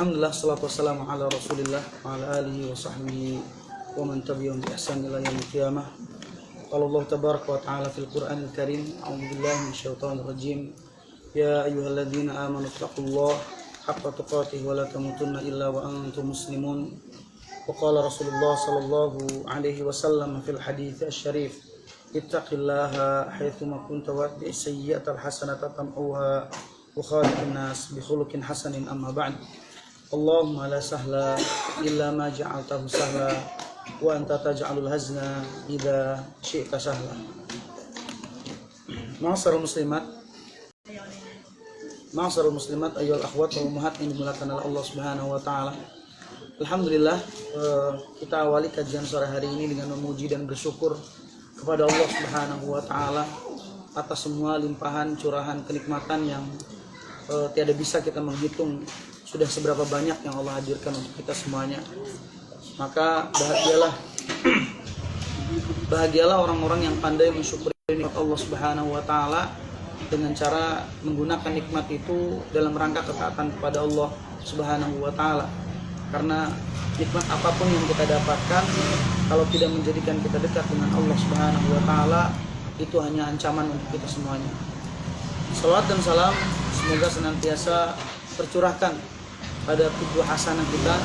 Alhamdulillah, salatu wassalamu ala rasulillah wa ala alihi wa sahbihi wa man tabi'ahum bi ihsan ila yaumil qiyamah. Qala Allah tabaraka wa ta'ala fil Qur'anil Karim, a'udzu billahi minasyaitonir rajim. Ya ayyuhalladzina amanu taqullaha haqqa tuqatih wa la tamutunna illa wa antum muslimun. Wa qala Rasulullah sallallahu alaihi wasallam fil hadits asy-syarif, ittaqillaha haitsu ma kunta wa atbi'is sayyi'atal hasanata tam'uha wa khaliqin nas bi khuluqin hasanin. Amma ba'd. Allahumma la sahla illa ma ja'altahu sahla wa anta taj'alul hazna idza syi'ta sahla. Ma'asyiral muslimat ayyuhal akhwat wal ummahat yang dimuliakan oleh Allah Subhanahu wa taala. Alhamdulillah, kita awali kajian sore hari ini dengan memuji dan bersyukur kepada Allah Subhanahu wa taala atas semua limpahan curahan kenikmatan yang tiada bisa kita menghitung sudah seberapa banyak yang Allah hadirkan untuk kita semuanya. Maka bahagialah orang-orang yang pandai mensyukuri nikmat Allah Subhanahu wa taala dengan cara menggunakan nikmat itu dalam rangka ketaatan kepada Allah Subhanahu wa taala. Karena nikmat apapun yang kita dapatkan, kalau tidak menjadikan kita dekat dengan Allah Subhanahu wa taala, itu hanya ancaman untuk kita semuanya. Salawat dan salam semoga senantiasa tercurahkan pada tubuh hasanah kita,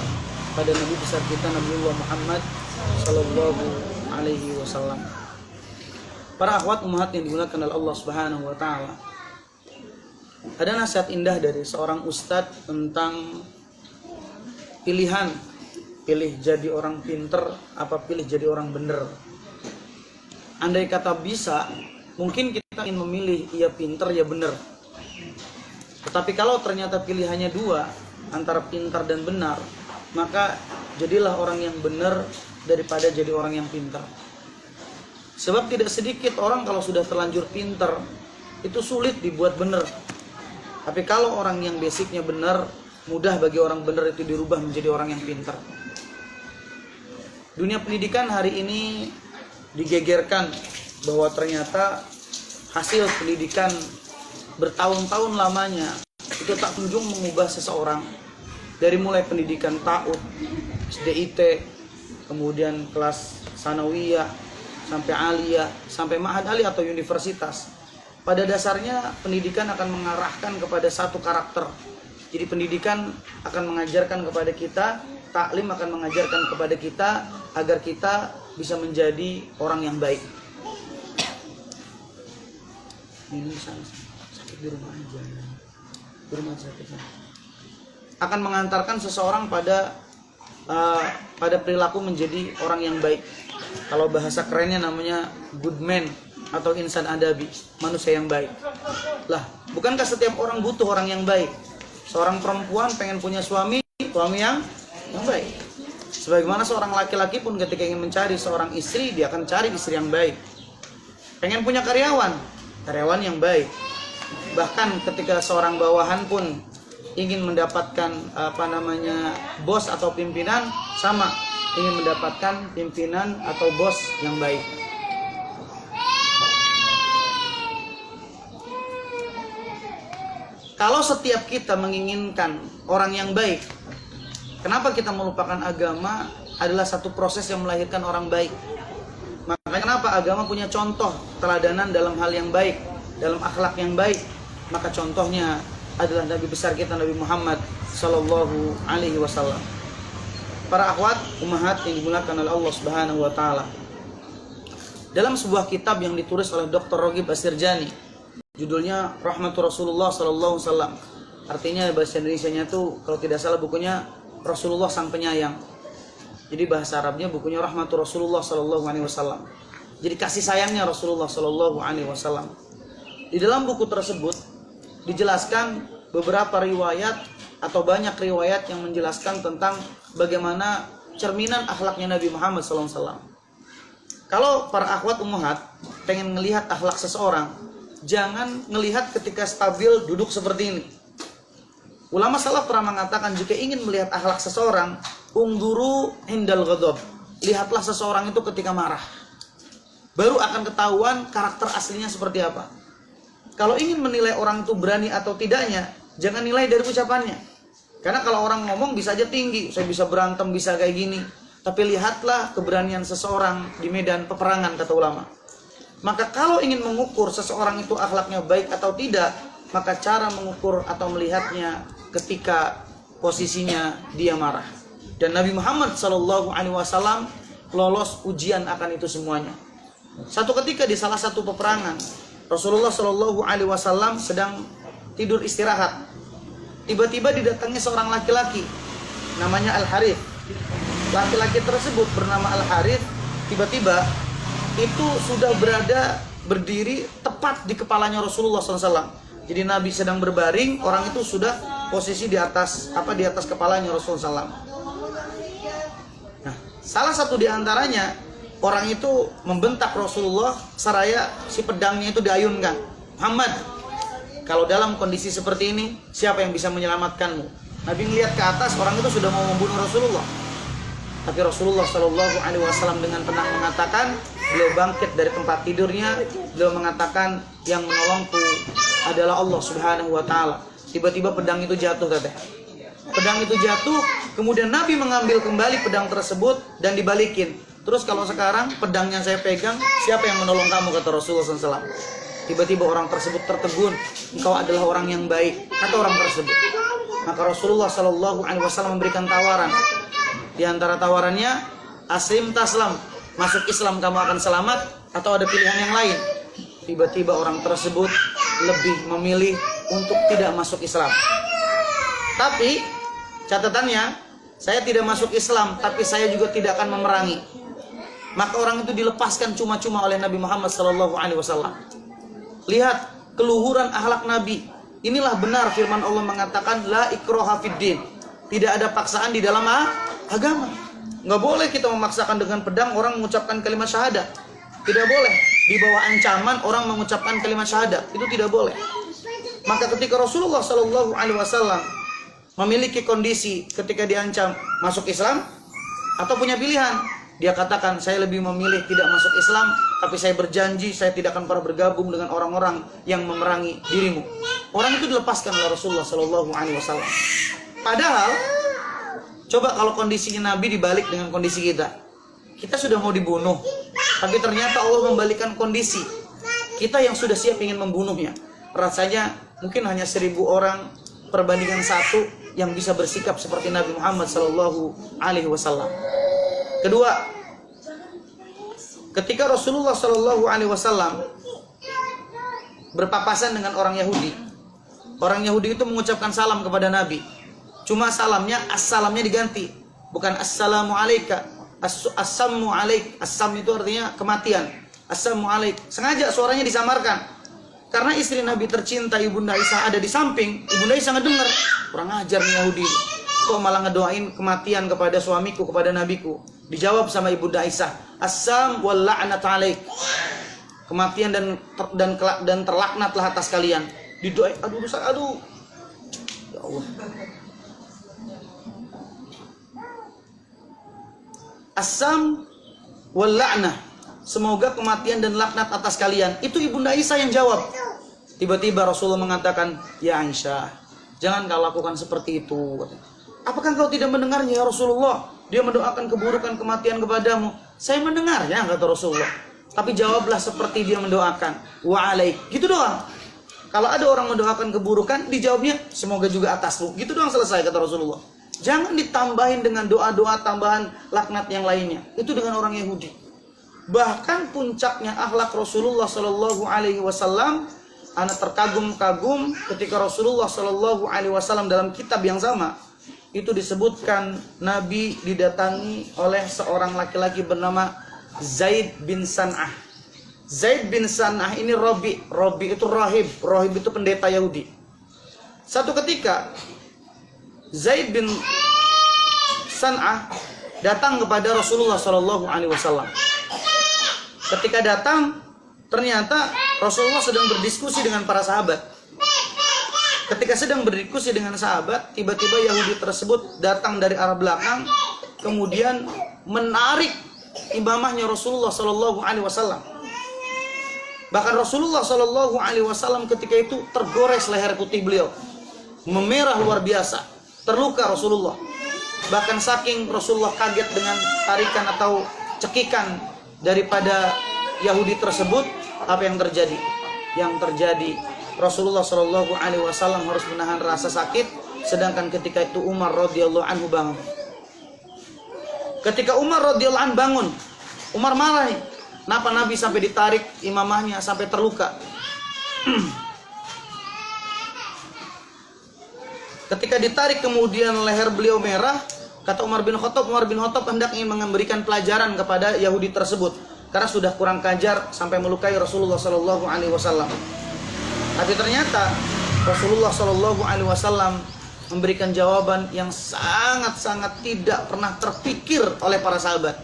pada Nabi besar kita Nabiullah Muhammad sallallahu alaihi wasallam. Para akhwat ummahat yang dimuliakan oleh Allah Subhanahu wa taala. Ada nasihat indah dari seorang ustadz tentang pilihan, pilih jadi orang pinter apa pilih jadi orang bener. Andai kata bisa, mungkin kita ingin memilih ya pinter ya bener. Tetapi kalau ternyata pilihannya dua, antara pintar dan benar, maka jadilah orang yang benar daripada jadi orang yang pintar. Sebab tidak sedikit orang kalau sudah terlanjur pintar itu sulit dibuat benar. Tapi kalau orang yang basicnya benar, mudah bagi orang benar itu dirubah menjadi orang yang pintar. Dunia pendidikan hari ini digegerkan bahwa ternyata hasil pendidikan bertahun-tahun lamanya itu tak kunjung mengubah seseorang. Dari mulai pendidikan ta'ud, SDIT, kemudian kelas sanawiyah, sampai aliyah, sampai ma'had aliyah atau universitas. Pada dasarnya pendidikan akan mengarahkan kepada satu karakter. Jadi pendidikan akan mengajarkan kepada kita, taklim akan mengajarkan kepada kita agar kita bisa menjadi orang yang baik. Ini sakit di rumah aja. Di rumah sakitnya. Akan mengantarkan seseorang pada perilaku menjadi orang yang baik. Kalau bahasa kerennya namanya good man atau insan adabi, manusia yang baik. Lah, bukankah setiap orang butuh orang yang baik? Seorang perempuan pengen punya suami yang baik. Sebagaimana seorang laki-laki pun ketika ingin mencari seorang istri, dia akan cari istri yang baik. Pengen punya karyawan yang baik. Bahkan ketika seorang bawahan pun ingin mendapatkan bos atau pimpinan, sama, ingin mendapatkan pimpinan atau bos yang baik. Kalau setiap kita menginginkan orang yang baik, kenapa kita melupakan agama adalah satu proses yang melahirkan orang baik. Makanya kenapa agama punya contoh teladanan dalam hal yang baik, dalam akhlak yang baik. Maka contohnya adalah Nabi besar kita Nabi Muhammad sallallahu alaihi wasallam. Para akhwat ummahat yang dimuliakan oleh Allah Subhanahu wa taala. Dalam sebuah kitab yang ditulis oleh Dr. Roghib Asirjani, judulnya Rahmatur Rasulullah sallallahu alaihi wasallam. Artinya bahasa Indonesianya tuh kalau tidak salah bukunya Rasulullah Sang Penyayang. Jadi bahasa Arabnya bukunya Rahmatur Rasulullah sallallahu alaihi wasallam. Jadi kasih sayangnya Rasulullah sallallahu alaihi wasallam. Di dalam buku tersebut dijelaskan beberapa riwayat atau banyak riwayat yang menjelaskan tentang bagaimana cerminan akhlaknya Nabi Muhammad SAW. Kalau para akhwat ummahat pengen melihat akhlak seseorang, jangan melihat ketika stabil duduk seperti ini. Ulama salaf pernah mengatakan jika ingin melihat akhlak seseorang, ungduru indal ghadab. Lihatlah seseorang itu ketika marah. Baru akan ketahuan karakter aslinya seperti apa. Kalau ingin menilai orang itu berani atau tidaknya, jangan nilai dari ucapannya. Karena kalau orang ngomong bisa aja tinggi, saya bisa berantem, bisa kayak gini. Tapi lihatlah keberanian seseorang di medan peperangan, kata ulama. Maka kalau ingin mengukur seseorang itu akhlaknya baik atau tidak, maka cara mengukur atau melihatnya ketika posisinya dia marah. Dan Nabi Muhammad SAW lolos ujian akan itu semuanya. Satu ketika di salah satu peperangan, Rasulullah SAW sedang tidur istirahat. Tiba-tiba didatangi seorang laki-laki, namanya Al-Harith. Laki-laki tersebut bernama Al-Harith, tiba-tiba itu sudah berdiri tepat di kepalanya Rasulullah SAW. Jadi Nabi sedang berbaring, orang itu sudah posisi di atas kepalanya Rasulullah SAW. Nah, salah satu di antaranya, orang itu membentak Rasulullah seraya si pedangnya itu diayunkan. Muhammad, kalau dalam kondisi seperti ini, siapa yang bisa menyelamatkanmu? Nabi melihat ke atas, orang itu sudah mau membunuh Rasulullah. Tapi Rasulullah SAW dengan tenang mengatakan, beliau bangkit dari tempat tidurnya, beliau mengatakan, yang menolongku adalah Allah Subhanahu wa Ta'ala. Tiba-tiba pedang itu jatuh, teteh. Pedang itu jatuh, kemudian Nabi mengambil kembali pedang tersebut dan dibalikin. Terus kalau sekarang pedang yang saya pegang, siapa yang menolong kamu, kata Rasulullah SAW. Tiba-tiba orang tersebut tertegun, engkau adalah orang yang baik, kata orang tersebut. Maka Rasulullah SAW memberikan tawaran. Di antara tawarannya, aslim taslam, masuk Islam kamu akan selamat, atau ada pilihan yang lain. Tiba-tiba orang tersebut lebih memilih untuk tidak masuk Islam. Tapi catatannya, saya tidak masuk Islam, tapi saya juga tidak akan memerangi. Maka orang itu dilepaskan cuma-cuma oleh Nabi Muhammad SAW. Lihat keluhuran akhlak Nabi. Inilah benar firman Allah mengatakan la ikraha fiddin. Tidak ada paksaan di dalam agama. Nggak boleh kita memaksakan dengan pedang orang mengucapkan kalimat syahadat. Tidak boleh. Di bawah ancaman orang mengucapkan kalimat syahadat. Itu tidak boleh. Maka ketika Rasulullah SAW memiliki kondisi ketika diancam masuk Islam atau punya pilihan, dia katakan, saya lebih memilih tidak masuk Islam, tapi saya berjanji saya tidak akan pernah bergabung dengan orang-orang yang memerangi dirimu. Orang itu dilepaskan oleh Rasulullah SAW. Padahal, coba kalau kondisinya Nabi dibalik dengan kondisi kita. Kita sudah mau dibunuh, tapi ternyata Allah membalikan kondisi. Kita yang sudah siap ingin membunuhnya. Rasanya mungkin hanya 1000 orang perbandingan 1 yang bisa bersikap seperti Nabi Muhammad SAW. Kedua, ketika Rasulullah SAW berpapasan dengan orang Yahudi itu mengucapkan salam kepada Nabi. Cuma salamnya diganti, bukan assalamu alaika, assamu alaik. Assam itu artinya kematian. Assamu alaik. Sengaja suaranya disamarkan. Karena istri Nabi tercinta Ibunda Aisyah ada di samping, Ibunda Aisyah ngedengar. Kurang ajar nih Yahudi. Kok malah ngedoain kematian kepada suamiku, kepada nabiku. Dijawab sama Ibunda Aisyah, assam wal la'nat alaik. Kematian dan terlaknatlah atas kalian. Didoain, aduh. Ya Allah. Assam wal la'nah. Semoga kematian dan laknat atas kalian. Itu Ibunda Aisyah yang jawab. Tiba-tiba Rasulullah mengatakan, ya Aisyah, jangan kau lakukan seperti itu. Apakah kau tidak mendengarnya ya Rasulullah? Dia mendoakan keburukan kematian kepadamu. Saya mendengarnya, kata Rasulullah. Tapi jawablah seperti dia mendoakan. Wa alaik. Gitu doang. Kalau ada orang mendoakan keburukan, dijawabnya semoga juga atasmu. Gitu doang selesai, kata Rasulullah. Jangan ditambahin dengan doa-doa tambahan laknat yang lainnya. Itu dengan orang Yahudi. Bahkan puncaknya akhlak Rasulullah SAW, anak terkagum-kagum ketika Rasulullah SAW dalam kitab yang sama, itu disebutkan Nabi didatangi oleh seorang laki-laki bernama Zaid bin San'ah. Zaid bin San'ah ini Robi itu rahib itu pendeta Yahudi. Satu ketika Zaid bin San'ah datang kepada Rasulullah SAW. Ketika datang, ternyata Rasulullah sedang berdiskusi dengan para sahabat. Ketika sedang berdiskusi dengan sahabat, tiba-tiba Yahudi tersebut datang dari arah belakang, kemudian menarik imamahnya Rasulullah SAW. Bahkan Rasulullah SAW ketika itu tergores leher putih beliau, memerah luar biasa. terluka Rasulullah. Bahkan saking Rasulullah kaget dengan tarikan atau cekikan daripada Yahudi tersebut, apa yang terjadi? Yang terjadi Rasulullah Shallallahu Alaihi Wasallam harus menahan rasa sakit, sedangkan ketika itu Umar radhiyallahu anhu bangun. Ketika Umar radhiyallahu anhu bangun, Umar marah nih. Kenapa Nabi sampai ditarik imamahnya sampai terluka? Ketika ditarik kemudian leher beliau merah, kata Umar bin Khattab hendak ingin memberikan pelajaran kepada Yahudi tersebut karena sudah kurang kajar sampai melukai Rasulullah Shallallahu Alaihi Wasallam. Tapi ternyata Rasulullah Shallallahu Alaihi Wasallam memberikan jawaban yang sangat-sangat tidak pernah terpikir oleh para sahabat.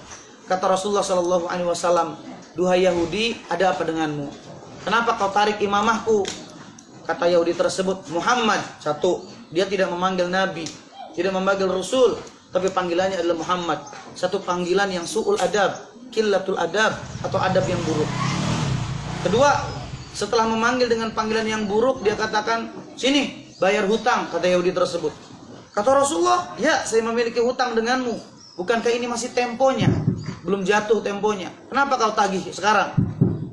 Kata Rasulullah Shallallahu Alaihi Wasallam, "Duhai Yahudi, ada apa denganmu? Kenapa kau tarik imamahku?" Kata Yahudi tersebut, "Muhammad." Satu, dia tidak memanggil Nabi, tidak memanggil Rasul, tapi panggilannya adalah Muhammad. Satu panggilan yang su'ul adab, qillatul adab, atau adab yang buruk. Kedua, setelah memanggil dengan panggilan yang buruk, dia katakan, "Sini, bayar hutang," kata Yahudi tersebut. Kata Rasulullah, "Ya, saya memiliki hutang denganmu. Bukankah ini masih temponya? Belum jatuh temponya. Kenapa kau tagih sekarang?"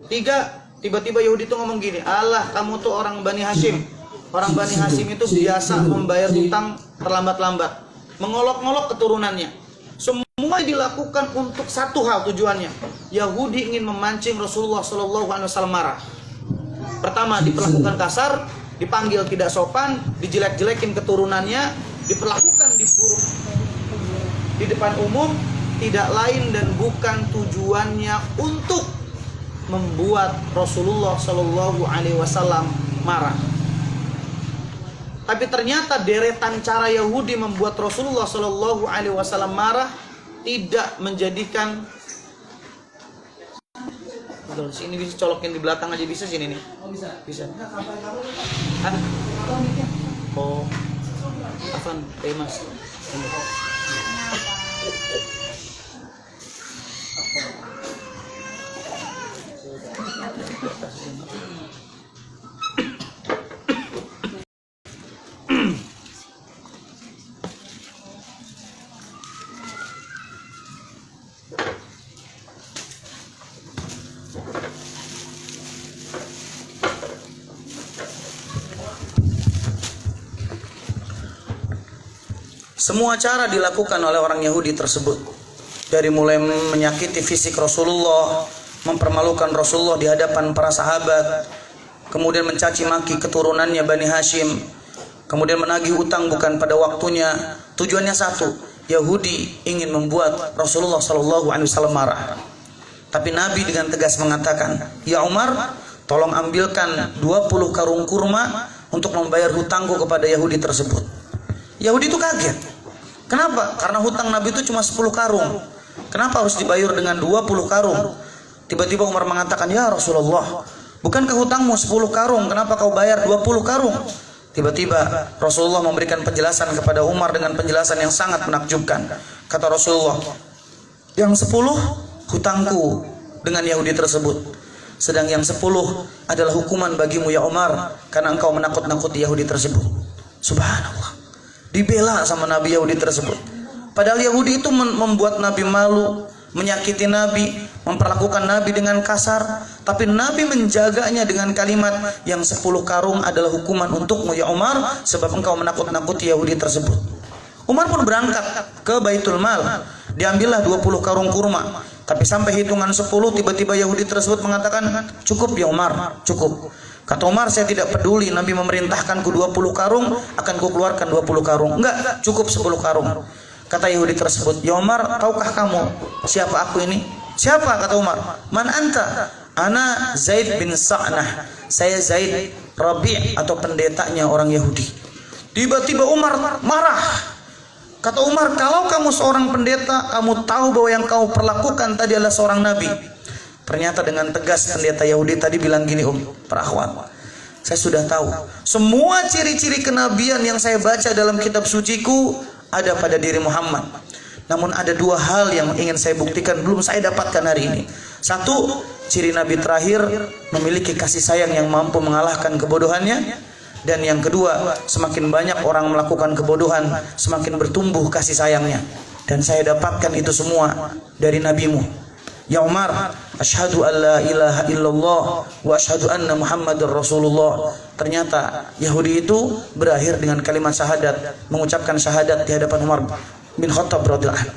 Tiga, tiba-tiba Yahudi itu ngomong gini, "Allah, kamu tuh orang Bani Hashim. Orang Bani Hashim itu biasa membayar hutang terlambat-lambat. Mengolok-ngolok keturunannya." Semua dilakukan untuk satu hal tujuannya. Yahudi ingin memancing Rasulullah SAW marah. Pertama, diperlakukan kasar, dipanggil tidak sopan, dijelek-jelekin keturunannya, diperlakukan diburuk di depan umum, tidak lain dan bukan tujuannya untuk membuat Rasulullah Shallallahu Alaihi Wasallam marah. Tapi ternyata deretan cara Yahudi membuat Rasulullah Shallallahu Alaihi Wasallam marah tidak menjadikan. Sini bisa colokin di belakang aja bisa sini nih. Oh bisa. Bisa. Hah? Oh. Afan, Mas. Semua cara dilakukan oleh orang Yahudi tersebut. Dari mulai menyakiti fisik Rasulullah, mempermalukan Rasulullah di hadapan para sahabat, kemudian mencaci maki keturunannya Bani Hashim, kemudian menagih utang bukan pada waktunya. Tujuannya satu, Yahudi ingin membuat Rasulullah SAW marah. Tapi Nabi dengan tegas mengatakan, "Ya Umar, tolong ambilkan 20 karung kurma untuk membayar hutangku kepada Yahudi tersebut." Yahudi itu kaget. Kenapa? Karena hutang Nabi itu cuma 10 karung. Kenapa harus dibayar dengan 20 karung? Tiba-tiba Umar mengatakan, "Ya Rasulullah, bukankah hutangmu 10 karung? Kenapa kau bayar 20 karung?" Tiba-tiba Rasulullah memberikan penjelasan kepada Umar dengan penjelasan yang sangat menakjubkan. Kata Rasulullah, "Yang 10 hutangku dengan Yahudi tersebut. Sedang yang 10 adalah hukuman bagimu ya Umar, karena engkau menakut-nakuti Yahudi tersebut." Subhanallah. Dibela sama Nabi Yahudi tersebut. Padahal Yahudi itu membuat Nabi malu, menyakiti Nabi, memperlakukan Nabi dengan kasar. Tapi Nabi menjaganya dengan kalimat, "Yang 10 karung adalah hukuman untukmu ya Umar, sebab engkau menakut-nakuti Yahudi tersebut." Umar pun berangkat ke Baitul Mal. Diambillah 20 karung kurma. Tapi sampai hitungan 10, tiba-tiba Yahudi tersebut mengatakan, "Cukup ya Umar, cukup." Kata Umar, "Saya tidak peduli, Nabi memerintahkanku 20 karung, akan kukeluarkan 20 karung. Enggak, cukup 10 karung." Kata Yahudi tersebut, "Ya Umar, tahukah kamu siapa aku ini?" "Siapa?" kata Umar. "Man anta?" "Ana Zaid bin Sa'nah." Saya Zaid, Rabi' atau pendetanya orang Yahudi. Tiba-tiba Umar marah. Kata Umar, "Kalau kamu seorang pendeta, kamu tahu bahwa yang kau perlakukan tadi adalah seorang nabi." Ternyata dengan tegas pendeta Yahudi tadi bilang gini, "Para akhwat, saya sudah tahu semua ciri-ciri kenabian yang saya baca dalam kitab suciku ada pada diri Muhammad. Namun ada 2 hal yang ingin saya buktikan belum saya dapatkan hari ini. Satu, ciri Nabi terakhir memiliki kasih sayang yang mampu mengalahkan kebodohannya. Dan yang kedua, semakin banyak orang melakukan kebodohan, semakin bertumbuh kasih sayangnya. Dan saya dapatkan itu semua dari nabimu. Ya Umar, asyhadu an la ilaha illallah wa asyhadu anna Muhammadar Rasulullah. Ternyata Yahudi itu berakhir dengan kalimat syahadat, mengucapkan syahadat di hadapan Umar bin Khattab radhiyallahu anhu.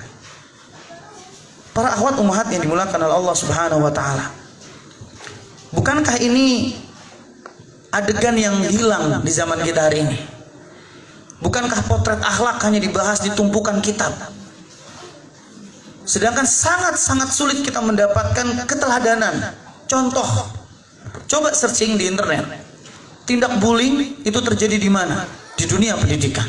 Para akhwat ummahat yang dimuliakan oleh Allah Subhanahu wa taala. Bukankah ini adegan yang hilang di zaman kita hari ini? Bukankah potret akhlak hanya dibahas di tumpukan kitab? Sedangkan sangat-sangat sulit kita mendapatkan keteladanan. Contoh, coba searching di internet. Tindak bullying itu terjadi di mana? Di dunia pendidikan.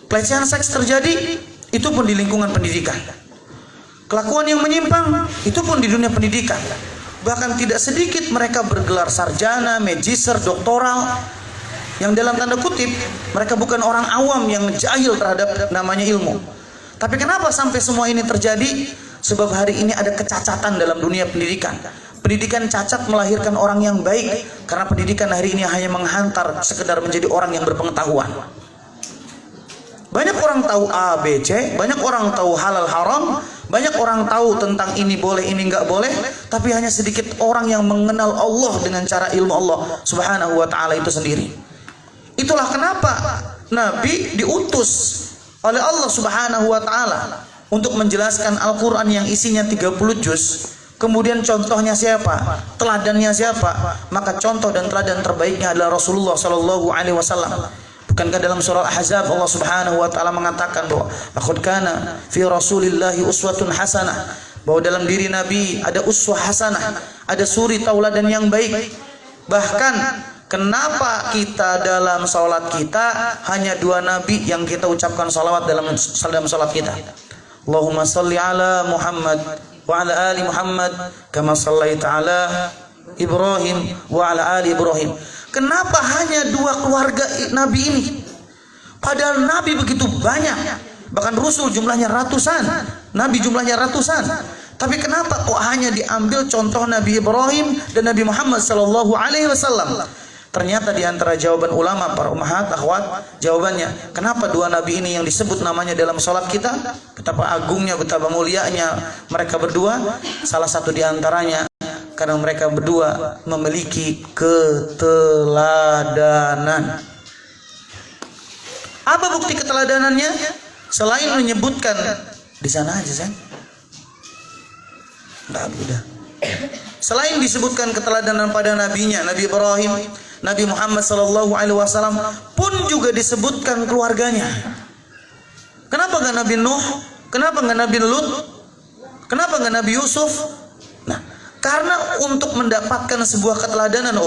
Pelecehan seks terjadi, itu pun di lingkungan pendidikan. Kelakuan yang menyimpang, itu pun di dunia pendidikan. Bahkan tidak sedikit mereka bergelar sarjana, magister, doktoral, yang dalam tanda kutip mereka bukan orang awam yang jahil terhadap namanya ilmu. Tapi kenapa sampai semua ini terjadi? Sebab hari ini ada kecacatan dalam dunia pendidikan. Pendidikan cacat melahirkan orang yang baik, karena pendidikan hari ini hanya menghantar sekedar menjadi orang yang berpengetahuan. Banyak orang tahu A, B, C, banyak orang tahu halal haram, banyak orang tahu tentang ini boleh, ini nggak boleh, tapi hanya sedikit orang yang mengenal Allah dengan cara ilmu Allah Subhanahu wa taala itu sendiri. Itulah kenapa Nabi diutus oleh Allah Subhanahu wa taala untuk menjelaskan Al-Qur'an yang isinya 30 juz. Kemudian contohnya siapa? Teladannya siapa? Maka contoh dan teladan terbaiknya adalah Rasulullah sallallahu alaihi wasallam. Bukankah dalam surah Al-Ahzab Allah Subhanahu wa taala mengatakan bahwa laqad kana fi Rasulillahi uswatun hasanah, bahwa dalam diri Nabi ada uswah hasanah, ada suri tauladan yang baik. Bahkan kenapa kita dalam salat kita hanya 2 nabi yang kita ucapkan salawat dalam salat kita? Allahumma salli ala Muhammad wa ala ali Muhammad kama sallaita ala Ibrahim wa ala ali Ibrahim. Kenapa hanya 2 keluarga nabi ini? Padahal nabi begitu banyak. Bahkan Rasul jumlahnya ratusan, nabi jumlahnya ratusan. Tapi kenapa kok hanya diambil contoh Nabi Ibrahim dan Nabi Muhammad sallallahu alaihi wasallam? Ternyata di antara jawaban ulama, para ummahat, akhwat, jawabannya, kenapa 2 nabi ini yang disebut namanya dalam salat kita? Betapa agungnya, betapa mulianya mereka berdua. Salah satu di antaranya karena mereka berdua memiliki keteladanan. Apa bukti keteladanannya? Selain menyebutkan di sana aja, sayang. Udah. Selain disebutkan keteladanan pada nabinya, Nabi Ibrahim, Nabi Muhammad sallallahu alaihi wasallam, pun juga disebutkan keluarganya. Kenapa enggak Nabi Nuh? Kenapa enggak Nabi Lut? Kenapa enggak Nabi Yusuf? Nah, karena untuk mendapatkan sebuah keteladanan,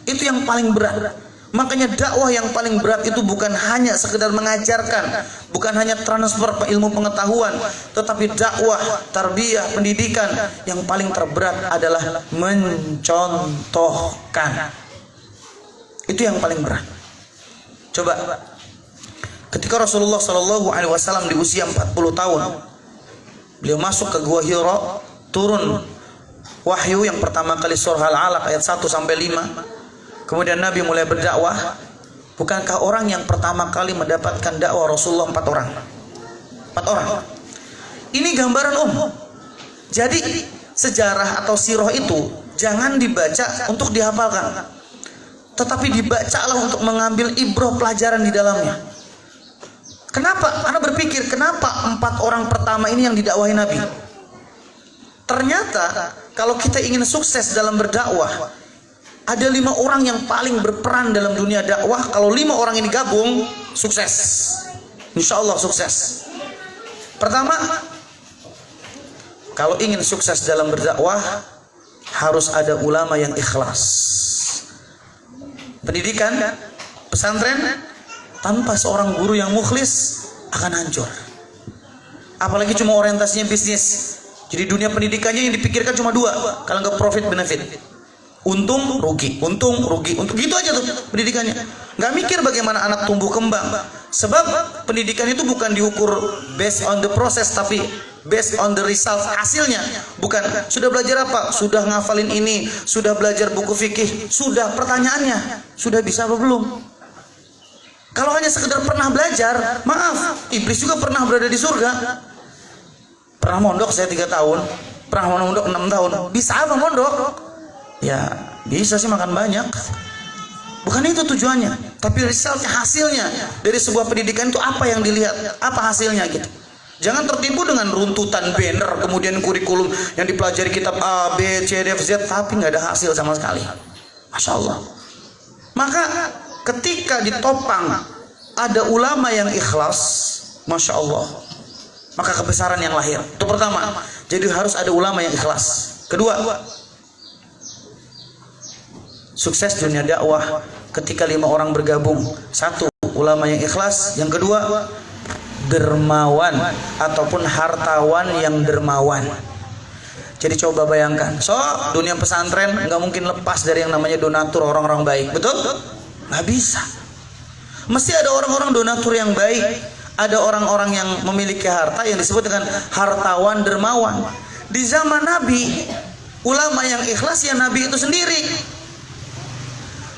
itu yang paling berat. Makanya dakwah yang paling berat itu bukan hanya sekedar mengajarkan, bukan hanya transfer ilmu pengetahuan, tetapi dakwah, tarbiyah, pendidikan yang paling terberat adalah mencontohkan. Itu yang paling berat. Coba, ketika Rasulullah Shallallahu Alaihi Wasallam di usia 40 tahun, beliau masuk ke Gua Hira, turun wahyu yang pertama kali surah Al-Alaq ayat 1 sampai 5. Kemudian Nabi mulai berdakwah. Bukankah orang yang pertama kali mendapatkan dakwah Rasulullah 4 orang? 4 orang. Ini gambaran Jadi sejarah atau sirah itu jangan dibaca untuk dihafalkan, tetapi dibacalah untuk mengambil ibrah pelajaran di dalamnya. Kenapa? Anda berpikir kenapa 4 orang pertama ini yang didakwahi Nabi? Ternyata kalau kita ingin sukses dalam berdakwah, ada 5 orang yang paling berperan dalam dunia dakwah. Kalau 5 orang ini gabung, sukses. Insya Allah sukses. Pertama, kalau ingin sukses dalam berdakwah, harus ada ulama yang ikhlas. Pendidikan, pesantren, tanpa seorang guru yang mukhlis akan hancur. Apalagi cuma orientasinya bisnis. Jadi dunia pendidikannya yang dipikirkan cuma 2, kalau nggak profit benefit. Untung rugi, untung rugi, untuk gitu aja tuh pendidikannya. Nggak mikir bagaimana anak tumbuh kembang. Sebab pendidikan itu bukan diukur based on the process, tapi based on the result, hasilnya. Bukan sudah belajar apa, sudah ngafalin ini, sudah belajar buku fikih, sudah. Pertanyaannya, sudah bisa apa belum? Kalau hanya sekedar pernah belajar, maaf, iblis juga pernah berada di surga. Pernah mondok saya 3 tahun, pernah mondok 6 tahun. Bisa apa mondok? Ya bisa sih, makan banyak. Bukan itu tujuannya, tapi resultnya, hasilnya dari sebuah pendidikan itu apa yang dilihat, apa hasilnya gitu. Jangan tertipu dengan runtutan banner, kemudian kurikulum yang dipelajari kitab A, B, C, D, F, Z, tapi nggak ada hasil sama sekali. Masya Allah. Maka ketika ditopang ada ulama yang ikhlas, Masya Allah, maka kebesaran yang lahir. Itu pertama. Jadi harus ada ulama yang ikhlas. Kedua, sukses dunia dakwah ketika 5 orang bergabung. 1, ulama yang ikhlas. Yang kedua, dermawan ataupun hartawan yang dermawan. Jadi coba bayangkan, dunia pesantren nggak mungkin lepas dari yang namanya donatur, orang-orang baik, betul? Nggak bisa. Mesti ada orang-orang donatur yang baik, ada orang-orang yang memiliki harta yang disebut dengan hartawan dermawan. Di zaman Nabi, ulama yang ikhlas ya Nabi itu sendiri.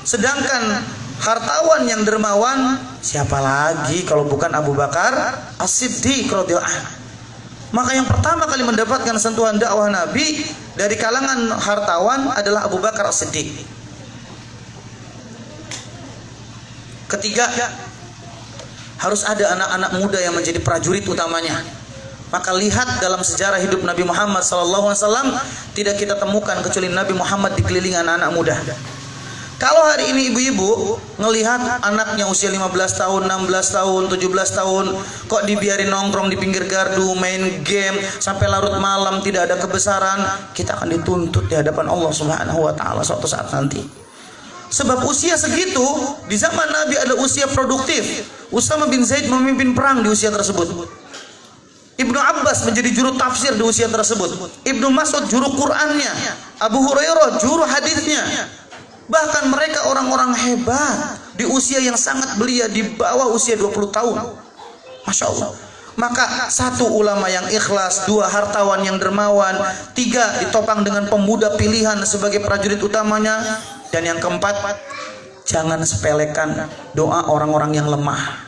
Sedangkan hartawan yang dermawan siapa lagi kalau bukan Abu Bakar As-Siddiq radhiyallahu anhu. Maka yang pertama kali mendapatkan sentuhan dakwah Nabi dari kalangan hartawan adalah Abu Bakar As-Siddiq. Ketiga, harus ada anak-anak muda yang menjadi prajurit utamanya. Maka lihat dalam sejarah hidup Nabi Muhammad SAW, tidak kita temukan kecuali Nabi Muhammad dikelilingi anak-anak muda. Kalau hari ini ibu-ibu ngelihat anaknya usia 15 tahun, 16 tahun, 17 tahun kok dibiarin nongkrong di pinggir gardu, main game sampai larut malam, tidak ada kebesaran, kita akan dituntut di hadapan Allah Subhanahu wa taala suatu saat nanti. Sebab usia segitu di zaman Nabi ada usia produktif. Usama bin Zaid memimpin perang di usia tersebut. Ibnu Abbas menjadi juru tafsir di usia tersebut. Ibnu Mas'ud juru Qur'annya, Abu Hurairah juru hadisnya. Bahkan mereka orang-orang hebat di usia yang sangat belia, di bawah usia 20 tahun. Masya Allah. Maka 1, ulama yang ikhlas. 2, hartawan yang dermawan. 3, ditopang dengan pemuda pilihan sebagai prajurit utamanya. Dan yang keempat, jangan sepelekan doa orang-orang yang lemah.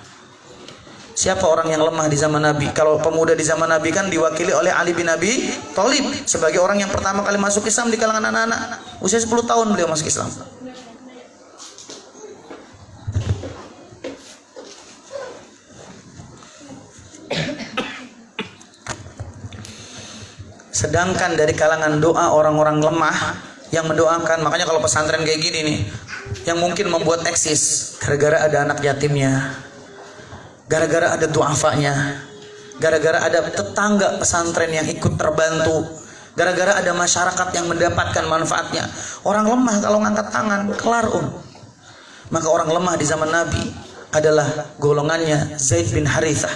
Siapa orang yang lemah di zaman Nabi? Kalau pemuda di zaman Nabi kan diwakili oleh Ali bin Abi Thalib sebagai orang yang pertama kali masuk Islam di kalangan anak-anak. Usia 10 tahun beliau masuk Islam. Sedangkan dari kalangan doa orang-orang lemah yang mendoakan, makanya kalau pesantren kayak gini nih, yang mungkin membuat eksis gara-gara ada anak yatimnya, gara-gara ada duafanya, gara-gara ada tetangga pesantren yang ikut terbantu, gara-gara ada masyarakat yang mendapatkan manfaatnya. Orang lemah kalau ngangkat tangan kelar Maka orang lemah di zaman Nabi adalah golongannya Zaid bin Harithah,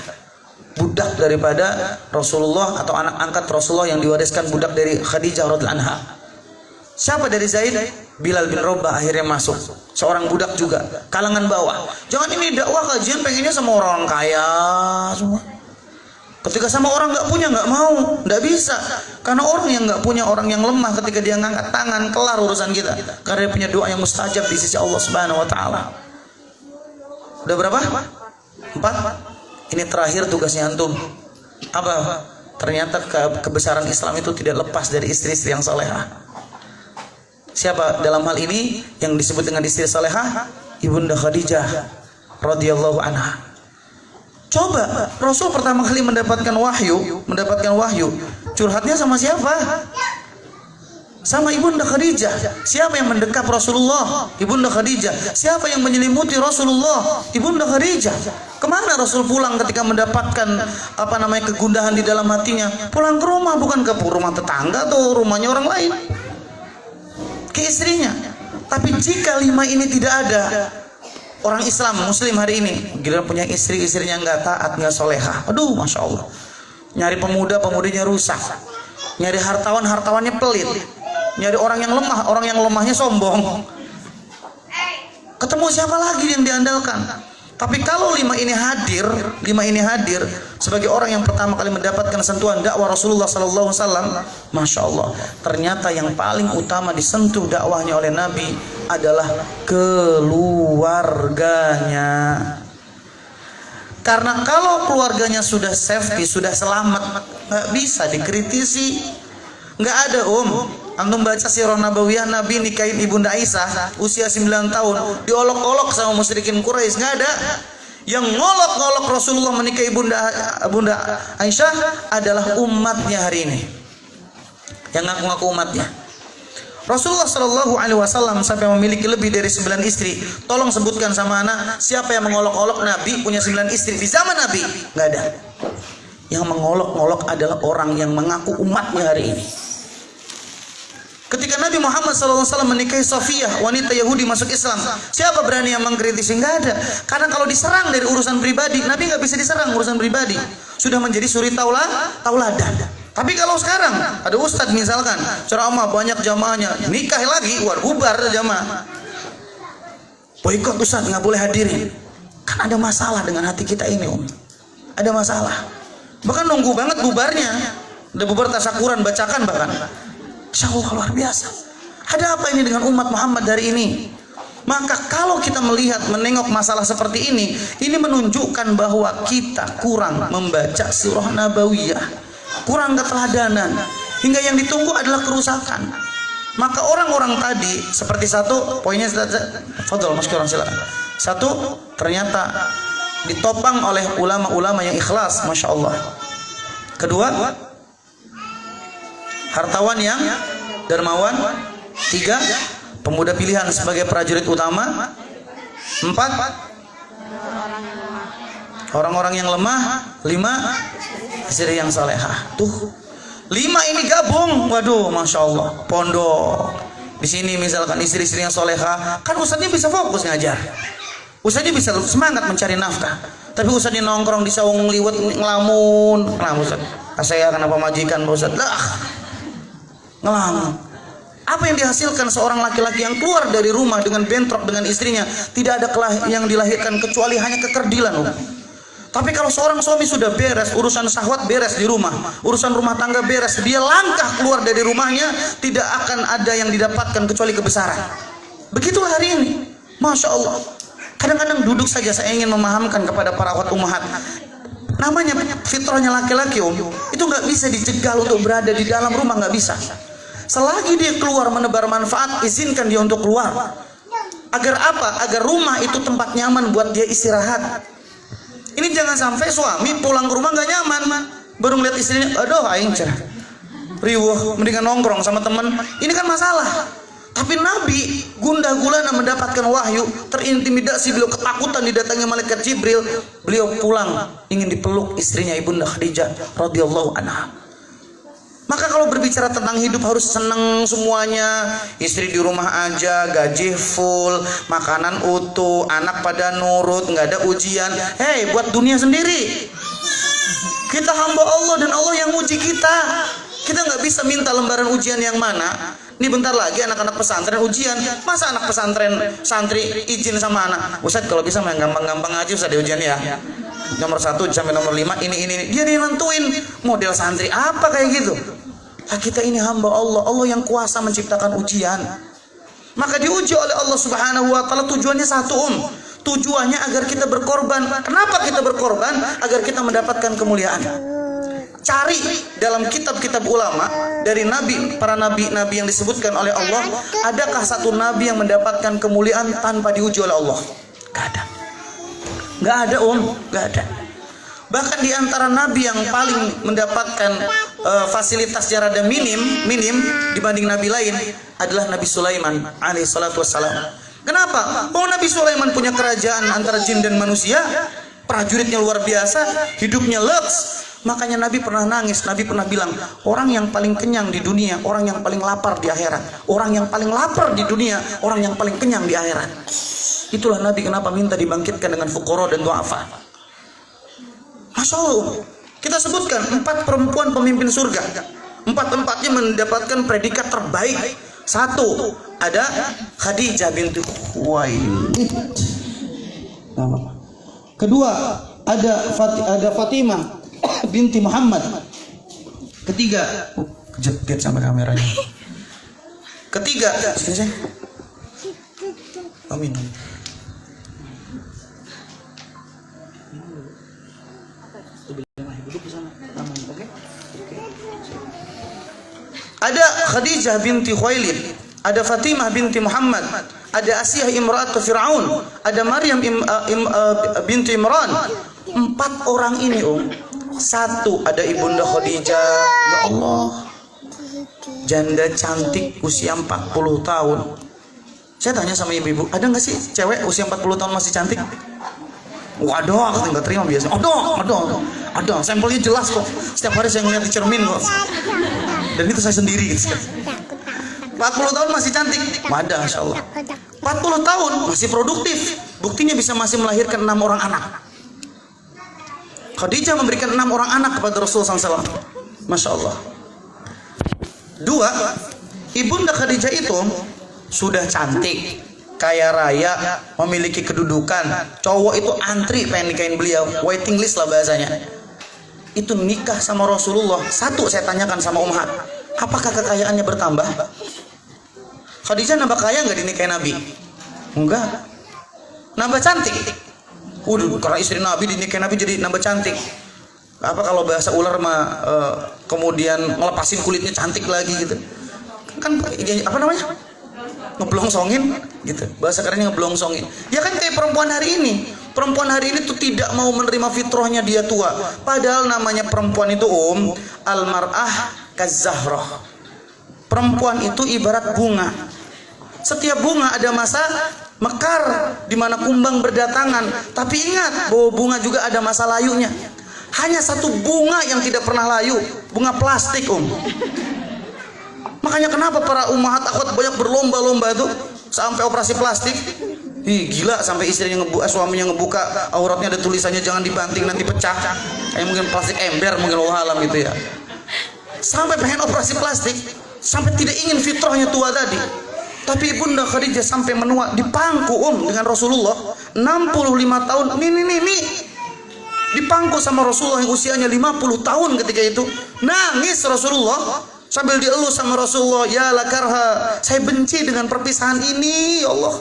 budak daripada Rasulullah atau anak angkat Rasulullah yang diwariskan budak dari Khadijah radhiyallahu anha. Siapa dari Zaid? Bilal bin Rabah akhirnya masuk, seorang budak juga, kalangan bawah. Jangan ini dakwah kajian pengennya sama orang kaya semua. Ketika sama orang nggak punya nggak mau, nggak bisa. Karena orang yang nggak punya, orang yang lemah, ketika dia ngangkat tangan kelar urusan kita. Karena dia punya doa yang mustajab di sisi Allah Subhanahu Wa Taala. Udah berapa? 4. Ini terakhir tugasnya antum. Apa? Ternyata kebesaran Islam itu tidak lepas dari istri-istri yang salehah. Siapa dalam hal ini yang disebut dengan istri salehah? Ibunda Khadijah radhiyallahu anha. Coba Rasul pertama kali mendapatkan wahyu, curhatnya sama siapa? Sama Ibunda Khadijah. Siapa yang mendekap Rasulullah? Ibunda Khadijah. Siapa yang menyelimuti Rasulullah? Ibunda Khadijah. Kemana Rasul pulang ketika mendapatkan kegundahan di dalam hatinya? Pulang ke rumah, bukan ke rumah tetangga atau rumahnya orang lain, ke istrinya. Tapi jika 5 ini tidak ada, orang Islam Muslim hari ini giliran punya istri, istrinya nggak taat, nggak solehah, aduh Masya Allah. Nyari pemuda, pemudanya rusak. Nyari hartawan, hartawannya pelit. Nyari orang yang lemahnya sombong. Ketemu siapa lagi yang diandalkan? Tapi kalau lima ini hadir sebagai orang yang pertama kali mendapatkan sentuhan dakwah Rasulullah sallallahu alaihi wasallam, Masya Allah, ternyata yang paling utama disentuh dakwahnya oleh Nabi adalah keluarganya. Karena kalau keluarganya sudah safety, sudah selamat, nggak bisa dikritisi. Nggak ada antum baca sirah nabawiyah Nabi nikahin ibunda Aisyah usia 9 tahun, diolok-olok sama musyrikin Quraisy, nggak ada. Yang ngolok-ngolok Rasulullah menikahi bunda Aisyah adalah umatnya hari ini, yang ngaku-ngaku umatnya. Rasulullah Shallallahu Alaihi Wasallam sampai memiliki lebih dari 9 istri. Tolong sebutkan sama anak, siapa yang mengolok-olok Nabi punya 9 istri di zaman Nabi? Nggak ada. Yang mengolok-olok adalah orang yang mengaku umatnya hari ini. Ketika Nabi Muhammad SAW menikahi Safiyah, wanita Yahudi masuk Islam, siapa berani yang mengkritisi? Nggak ada. Karena kalau diserang dari urusan pribadi, Nabi nggak bisa diserang urusan pribadi. Sudah menjadi suri tauladan. Tapi kalau sekarang ada ustadz misalkan ceramah banyak jamaahnya, nikah lagi, bubar jamaah. Boikot ustadz, nggak boleh hadirin. Kan ada masalah dengan hati kita ini, Ada masalah. Bahkan nunggu banget bubarnya. Udah bubar tasyakuran, bacakan bahkan. Insya Allah luar biasa. Ada apa ini dengan umat Muhammad hari ini? Maka kalau kita menengok masalah seperti ini menunjukkan bahwa kita kurang membaca sirah nabawiyah. Kurang keteladanan, hingga yang ditunggu adalah kerusakan. Maka orang-orang tadi seperti satu poinnya, fadhol Mas Kurang silakan. Satu, ternyata ditopang oleh ulama-ulama yang ikhlas, Masya Allah. Kedua, hartawan yang dermawan. Tiga, pemuda pilihan sebagai prajurit utama. Empat, orang-orang yang lemah. Lima, istri yang salehah. Tuh 5 ini gabung, waduh, Masya Allah, pondok. Di sini misalkan istri-istri yang salehah, kan ustadznya bisa fokus ngajar, ustadznya bisa semangat mencari nafkah. Tapi ustadznya nongkrong di saung liwet ngelamun, Ustadz, saya kenapa majikan Ustadz? Lah, ngelamun. Apa yang dihasilkan seorang laki-laki yang keluar dari rumah dengan bentrok dengan istrinya? Tidak ada yang dilahirkan kecuali hanya kekerdilan. Tapi kalau seorang suami sudah beres, urusan syahwat beres di rumah, urusan rumah tangga beres, dia langkah keluar dari rumahnya, tidak akan ada yang didapatkan kecuali kebesaran. Begitulah hari ini, Masya Allah. Kadang-kadang duduk saja saya ingin memahamkan kepada para akhwat ummahat. Namanya fitrahnya laki-laki, itu nggak bisa dicegah untuk berada di dalam rumah, nggak bisa. Selagi dia keluar menebar manfaat, izinkan dia untuk keluar. Agar apa? Agar rumah itu tempat nyaman buat dia istirahat. Ini jangan sampai suami pulang ke rumah nggak nyaman, baru ngeliat istrinya, aduh aing cerah, riwuh, mendingan nongkrong sama teman. Ini kan masalah. Tapi Nabi gundah gulana mendapatkan wahyu, terintimidasi, beliau ketakutan didatangi malaikat Jibril, beliau pulang ingin dipeluk istrinya Ibunda Khadijah radhiyallahu anha. Maka kalau berbicara tentang hidup harus senang semuanya. Istri di rumah aja, gaji full, makanan utuh, anak pada nurut, nggak ada ujian. Hei, buat dunia sendiri. Kita hamba Allah dan Allah yang uji kita. Kita nggak bisa minta lembaran ujian yang mana. Ini bentar lagi anak-anak pesantren ujian. Masa anak pesantren santri izin sama anak, Ustadz kalau bisa main gampang-gampang aja Ustadz di ujian ya. Nomor 1 sampai nomor 5 ini dia nentuin model santri apa kayak gitu. Nah, kita ini hamba Allah, Allah yang kuasa menciptakan ujian. Maka diuji oleh Allah Subhanahu wa taala, tujuannya satu, tujuannya agar kita berkorban. Kenapa kita berkorban? Agar kita mendapatkan kemuliaan. Cari dalam kitab-kitab ulama dari nabi, para nabi-nabi yang disebutkan oleh Allah, adakah satu nabi yang mendapatkan kemuliaan tanpa diuji oleh Allah? Gak ada. Gak ada, gak ada. Bahkan di antara nabi yang paling mendapatkan fasilitas secara minim dibanding nabi lain adalah Nabi Sulaiman alaihi salatu wassalam. Kenapa? Nabi Sulaiman punya kerajaan antara jin dan manusia, prajuritnya luar biasa, hidupnya lux. Makanya Nabi pernah nangis, Nabi pernah bilang, orang yang paling kenyang di dunia, orang yang paling lapar di akhirat. Orang yang paling lapar di dunia, orang yang paling kenyang di akhirat. Itulah Nabi kenapa minta dibangkitkan dengan fuqara dan du'afa. Masya Allah, kita sebutkan 4 perempuan pemimpin surga. 4-empatnya mendapatkan predikat terbaik. 1, ada Khadijah binti Khuwailid. Kedua, ada Fatimah binti Muhammad. Ketiga, kejet sama kameranya. Ketiga, sini. Amin. Ada Khadijah binti Khuwailid, ada Fatimah binti Muhammad, ada Asiyah imra'atu Fir'aun, ada Maryam binti Imran. 4 orang ini, Satu, ada Ibunda Khadijah. Ya Allah, janda cantik usia 40 tahun. Saya tanya sama ibu-ibu, ada nggak sih cewek usia 40 tahun masih cantik? Waduh, aku nggak terima biasanya. Ada, sampelnya jelas kok. Setiap hari saya ngeliat di cermin kok. Dan itu saya sendiri gitu. 40 tahun masih cantik, wadah, Masya Allah. 40 tahun masih produktif. Buktinya bisa masih melahirkan 6 orang anak. Khadijah memberikan 6 orang anak kepada Rasulullah SAW. Masya Allah. 2, Ibunda Khadijah itu sudah cantik, kaya raya, memiliki kedudukan. Cowok itu antri pengen nikahin beliau, waiting list lah bahasanya. Itu nikah sama Rasulullah. Satu, saya tanyakan sama Ummahat, apakah kekayaannya bertambah? Khadijah nambah kaya nggak dinikahin Nabi? Enggak. Nambah cantik. Karena istri Nabi dinikahin Nabi jadi nambah cantik. Apa kalau bahasa ular mah kemudian ngelepasin kulitnya cantik lagi gitu. Kan apa namanya? Ngeblongsongin gitu. Bahasa kerennya ngeblongsongin. Ya kan kayak perempuan hari ini. Perempuan hari ini tuh tidak mau menerima fitrahnya dia tua. Padahal namanya perempuan itu al-mar'ah kaz-zahrah. Perempuan itu ibarat bunga. Setiap bunga ada masa mekar di mana kumbang berdatangan. Tapi ingat bahwa bunga juga ada masa layunya. Hanya satu bunga yang tidak pernah layu, bunga plastik, Makanya kenapa para ummahat akhwat banyak berlomba-lomba itu sampai operasi plastik. Gila, sampai istrinya suaminya ngebuka auratnya ada tulisannya jangan dibanting nanti pecah. Kayak mungkin plastik ember mungkin Allah alam gitu ya. Sampai pengen operasi plastik, sampai tidak ingin fitrahnya tua tadi. Tapi Ibunda Khadijah sampai menua di pangku dengan Rasulullah 65 tahun. Nih. Dipangku sama Rasulullah yang usianya 50 tahun ketika itu. Nangis Rasulullah sambil dielus sama Rasulullah, ya lakarha, saya benci dengan perpisahan ini, ya Allah.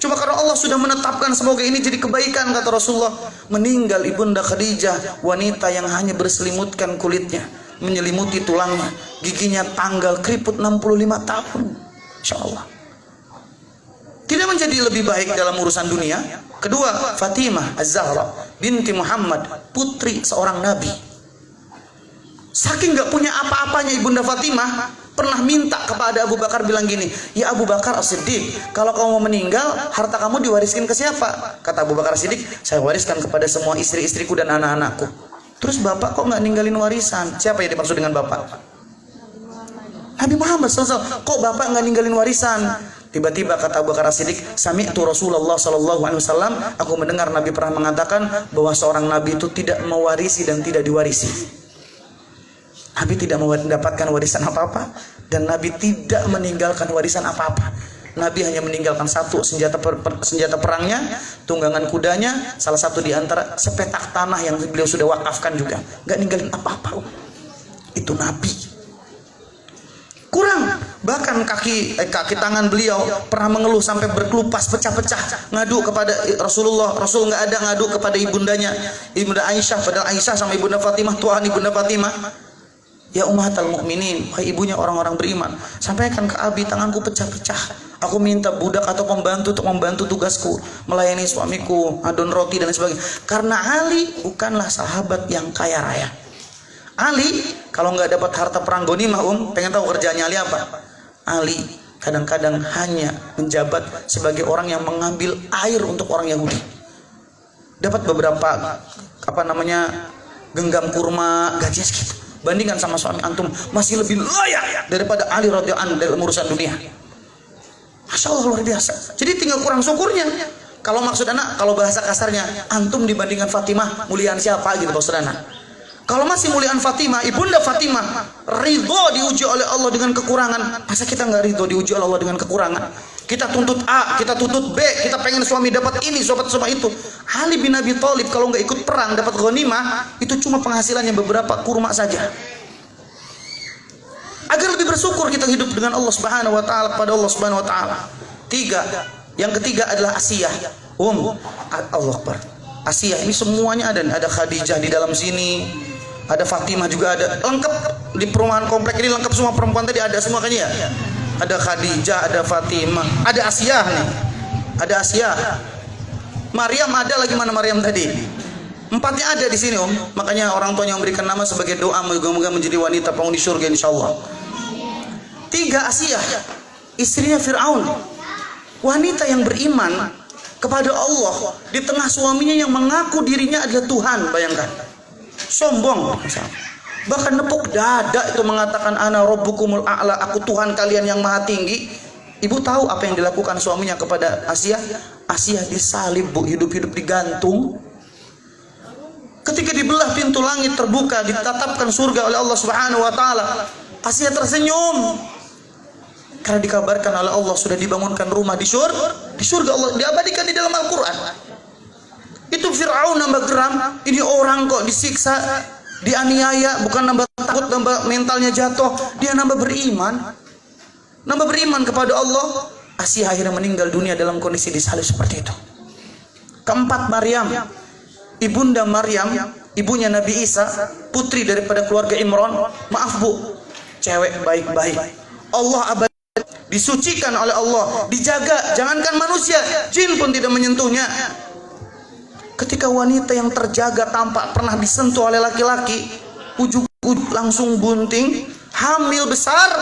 Cuma karena Allah sudah menetapkan semoga ini jadi kebaikan, kata Rasulullah. Meninggal Ibunda Khadijah, wanita yang hanya berselimutkan kulitnya, menyelimuti tulangnya, giginya tanggal, keriput 65 tahun. Insya Allah. Tidak menjadi lebih baik dalam urusan dunia. Kedua, Fatimah Az-Zahra binti Muhammad, putri seorang nabi. Saking gak punya apa-apanya Ibunda Fatimah, pernah minta kepada Abu Bakar bilang gini, ya Abu Bakar As-Siddiq, kalau kamu mau meninggal, harta kamu diwariskan ke siapa? Kata Abu Bakar As-Siddiq, saya wariskan kepada semua istri-istriku dan anak-anakku. Terus bapak kok gak ninggalin warisan? Siapa yang dimaksud dengan bapak? Nabi Muhammad SAW. Kok bapak gak ninggalin warisan? Tiba-tiba kata Abu Bakar As-Siddiq, sami'tu Rasulullah sallallahu alaihi wasallam, aku mendengar Nabi pernah mengatakan bahwa seorang nabi itu tidak mewarisi dan tidak diwarisi. Nabi tidak mendapatkan warisan apa-apa dan Nabi tidak meninggalkan warisan apa-apa. Nabi hanya meninggalkan satu senjata perangnya, tunggangan kudanya, salah satu di antara sepetak tanah yang beliau sudah wakafkan juga. Gak ninggalin apa-apa. Itu Nabi. Kurang, bahkan kaki tangan beliau pernah mengeluh sampai berkelupas pecah-pecah, ngadu kepada Rasulullah. Rasul nggak ada, ngadu kepada ibundanya, Ibunda Aisyah. Padahal Aisyah sama Ibunda Fatimah, tuan Ibunda Fatimah, ya ummahatal mukminin, wahai ibunya orang-orang beriman, sampaikan ke Abi, tanganku pecah-pecah. Aku minta budak atau pembantu untuk membantu tugasku, melayani suamiku, adon roti dan sebagainya. Karena Ali bukanlah sahabat yang kaya raya. Ali kalau nggak dapat harta perang ghanimah, pengen tahu kerjaannya Ali apa? Ali kadang-kadang hanya menjabat sebagai orang yang mengambil air untuk orang Yahudi. Dapat beberapa genggam kurma, gajinya segitu. Bandingkan sama suami antum, masih lebih layak daripada Ali radhiyallahu anhu dalam urusan dunia. Masya Allah, luar biasa. Jadi tinggal kurang syukurnya. Kalau maksud anak, kalau bahasa kasarnya, antum dibandingkan Fatimah, muliaan siapa gitu maksud anak. Kalau masih muliaan Fatimah, Ibunda Fatimah ridho diuji oleh Allah dengan kekurangan. Masa kita nggak ridho diuji oleh Allah dengan kekurangan? Kita tuntut A, kita tuntut B, kita pengen suami dapat ini, dapat sama itu. Ali bin Abi Thalib kalau nggak ikut perang dapat ghanimah, itu cuma penghasilannya beberapa kurma saja. Agar lebih bersyukur kita hidup dengan Allah Subhanahu wa taala, kepada Allah Subhanahu wa taala. Yang ketiga adalah Asiyah. Allah Akbar. Asiyah ini semuanya ada Khadijah di dalam sini. Ada Fatimah juga ada. Lengkap di perumahan komplek ini, lengkap semua perempuan tadi ada semua kan ya? Ada Khadijah, ada Fatimah, ada Asiyah nih. Ada Asiyah. Maryam ada lagi, mana Maryam tadi? Empatnya ada di sini, Om. Makanya orang tuanya memberikan nama sebagai doa, moga-moga menjadi wanita penghuni surga insyaallah. 3 Asiyah, istrinya Fir'aun. Wanita yang beriman kepada Allah di tengah suaminya yang mengaku dirinya adalah Tuhan, bayangkan. Sombong. Bahkan nepuk dada itu mengatakan ana rabbukumul a'la, aku Tuhan kalian yang maha tinggi. Ibu tahu apa yang dilakukan suaminya kepada Asiyah? Asiyah disalib, Bu, hidup-hidup digantung. Ketika dibelah pintu langit terbuka, ditatapkan surga oleh Allah Subhanahu wa taala, Asiyah tersenyum. Karena dikabarkan oleh Allah sudah dibangunkan rumah di surga Allah, diabadikan di dalam Al-Qur'an. Itu Fir'aun nambah geram, ini orang kok disiksa, dianiaya, bukan nambah takut, nambah mentalnya jatuh, dia nambah beriman kepada Allah. Asiyah akhirnya meninggal dunia dalam kondisi disalib seperti itu. 4 Maryam, ibunda Maryam, ibunya Nabi Isa, putri daripada keluarga Imran. Maaf Bu, cewek baik-baik, Allah abadi, disucikan oleh Allah, dijaga, jangankan manusia, jin pun tidak menyentuhnya. Ketika wanita yang terjaga tampak pernah disentuh oleh laki-laki, ujug-ujug langsung bunting, hamil besar,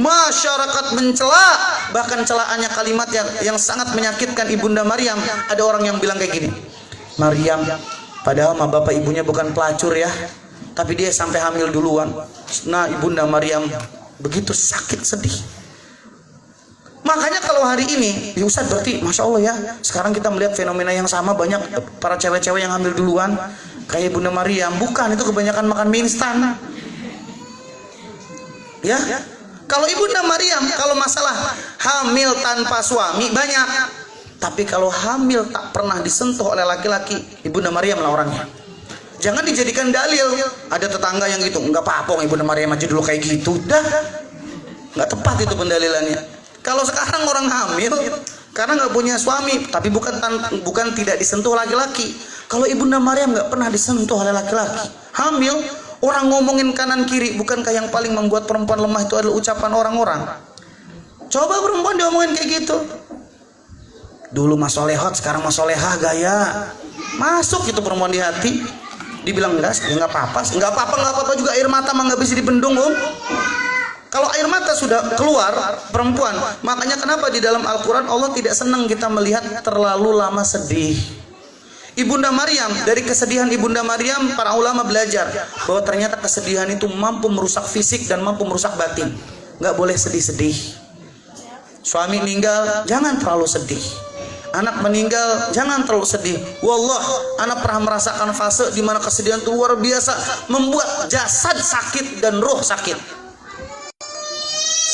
masyarakat mencela, bahkan celaannya kalimat yang sangat menyakitkan ibunda Maryam. Ada orang yang bilang kayak gini, Maryam, padahal mah bapak ibunya bukan pelacur ya, tapi dia sampai hamil duluan. Nah, ibunda Maryam begitu sakit, sedih. Makanya kalau hari ini, ya Ustaz, berarti Masya Allah ya, sekarang kita melihat fenomena yang sama, banyak para cewek-cewek yang hamil duluan kayak Bunda Maryam. Bukan, itu kebanyakan makan mie instan ya. Kalau Ibunda Maryam, kalau masalah hamil tanpa suami banyak, tapi kalau hamil tak pernah disentuh oleh laki-laki, Ibunda Maryam lah orangnya. Jangan dijadikan dalil. Ada tetangga yang gitu, enggak apa-apa Ibunda Maryam aja dulu kayak gitu, dah nggak tepat itu pendalilannya. Kalau sekarang orang hamil karena nggak punya suami, tapi bukan tidak disentuh laki-laki. Kalau Ibunda Maryam nggak pernah disentuh oleh laki-laki, hamil, orang ngomongin kanan kiri. Bukankah yang paling membuat perempuan lemah itu adalah ucapan orang-orang? Coba perempuan diomongin kayak gitu. Dulu mas solehot, sekarang mas solehah, gaya. Masuk itu perempuan di hati. Dibilang enggak, ya nggak apa-apa juga, air mata mah nggak bisa dibendung, Om. Kalau air mata sudah keluar perempuan, makanya kenapa di dalam Al-Quran Allah tidak senang kita melihat terlalu lama sedih. Ibunda Maryam, dari kesedihan Ibunda Maryam, para ulama belajar bahwa ternyata kesedihan itu mampu merusak fisik dan mampu merusak batin. Nggak boleh sedih-sedih. Suami meninggal, jangan terlalu sedih. Anak meninggal, jangan terlalu sedih. Wallah, anak pernah merasakan fase di mana kesedihan itu luar biasa, membuat jasad sakit dan roh sakit.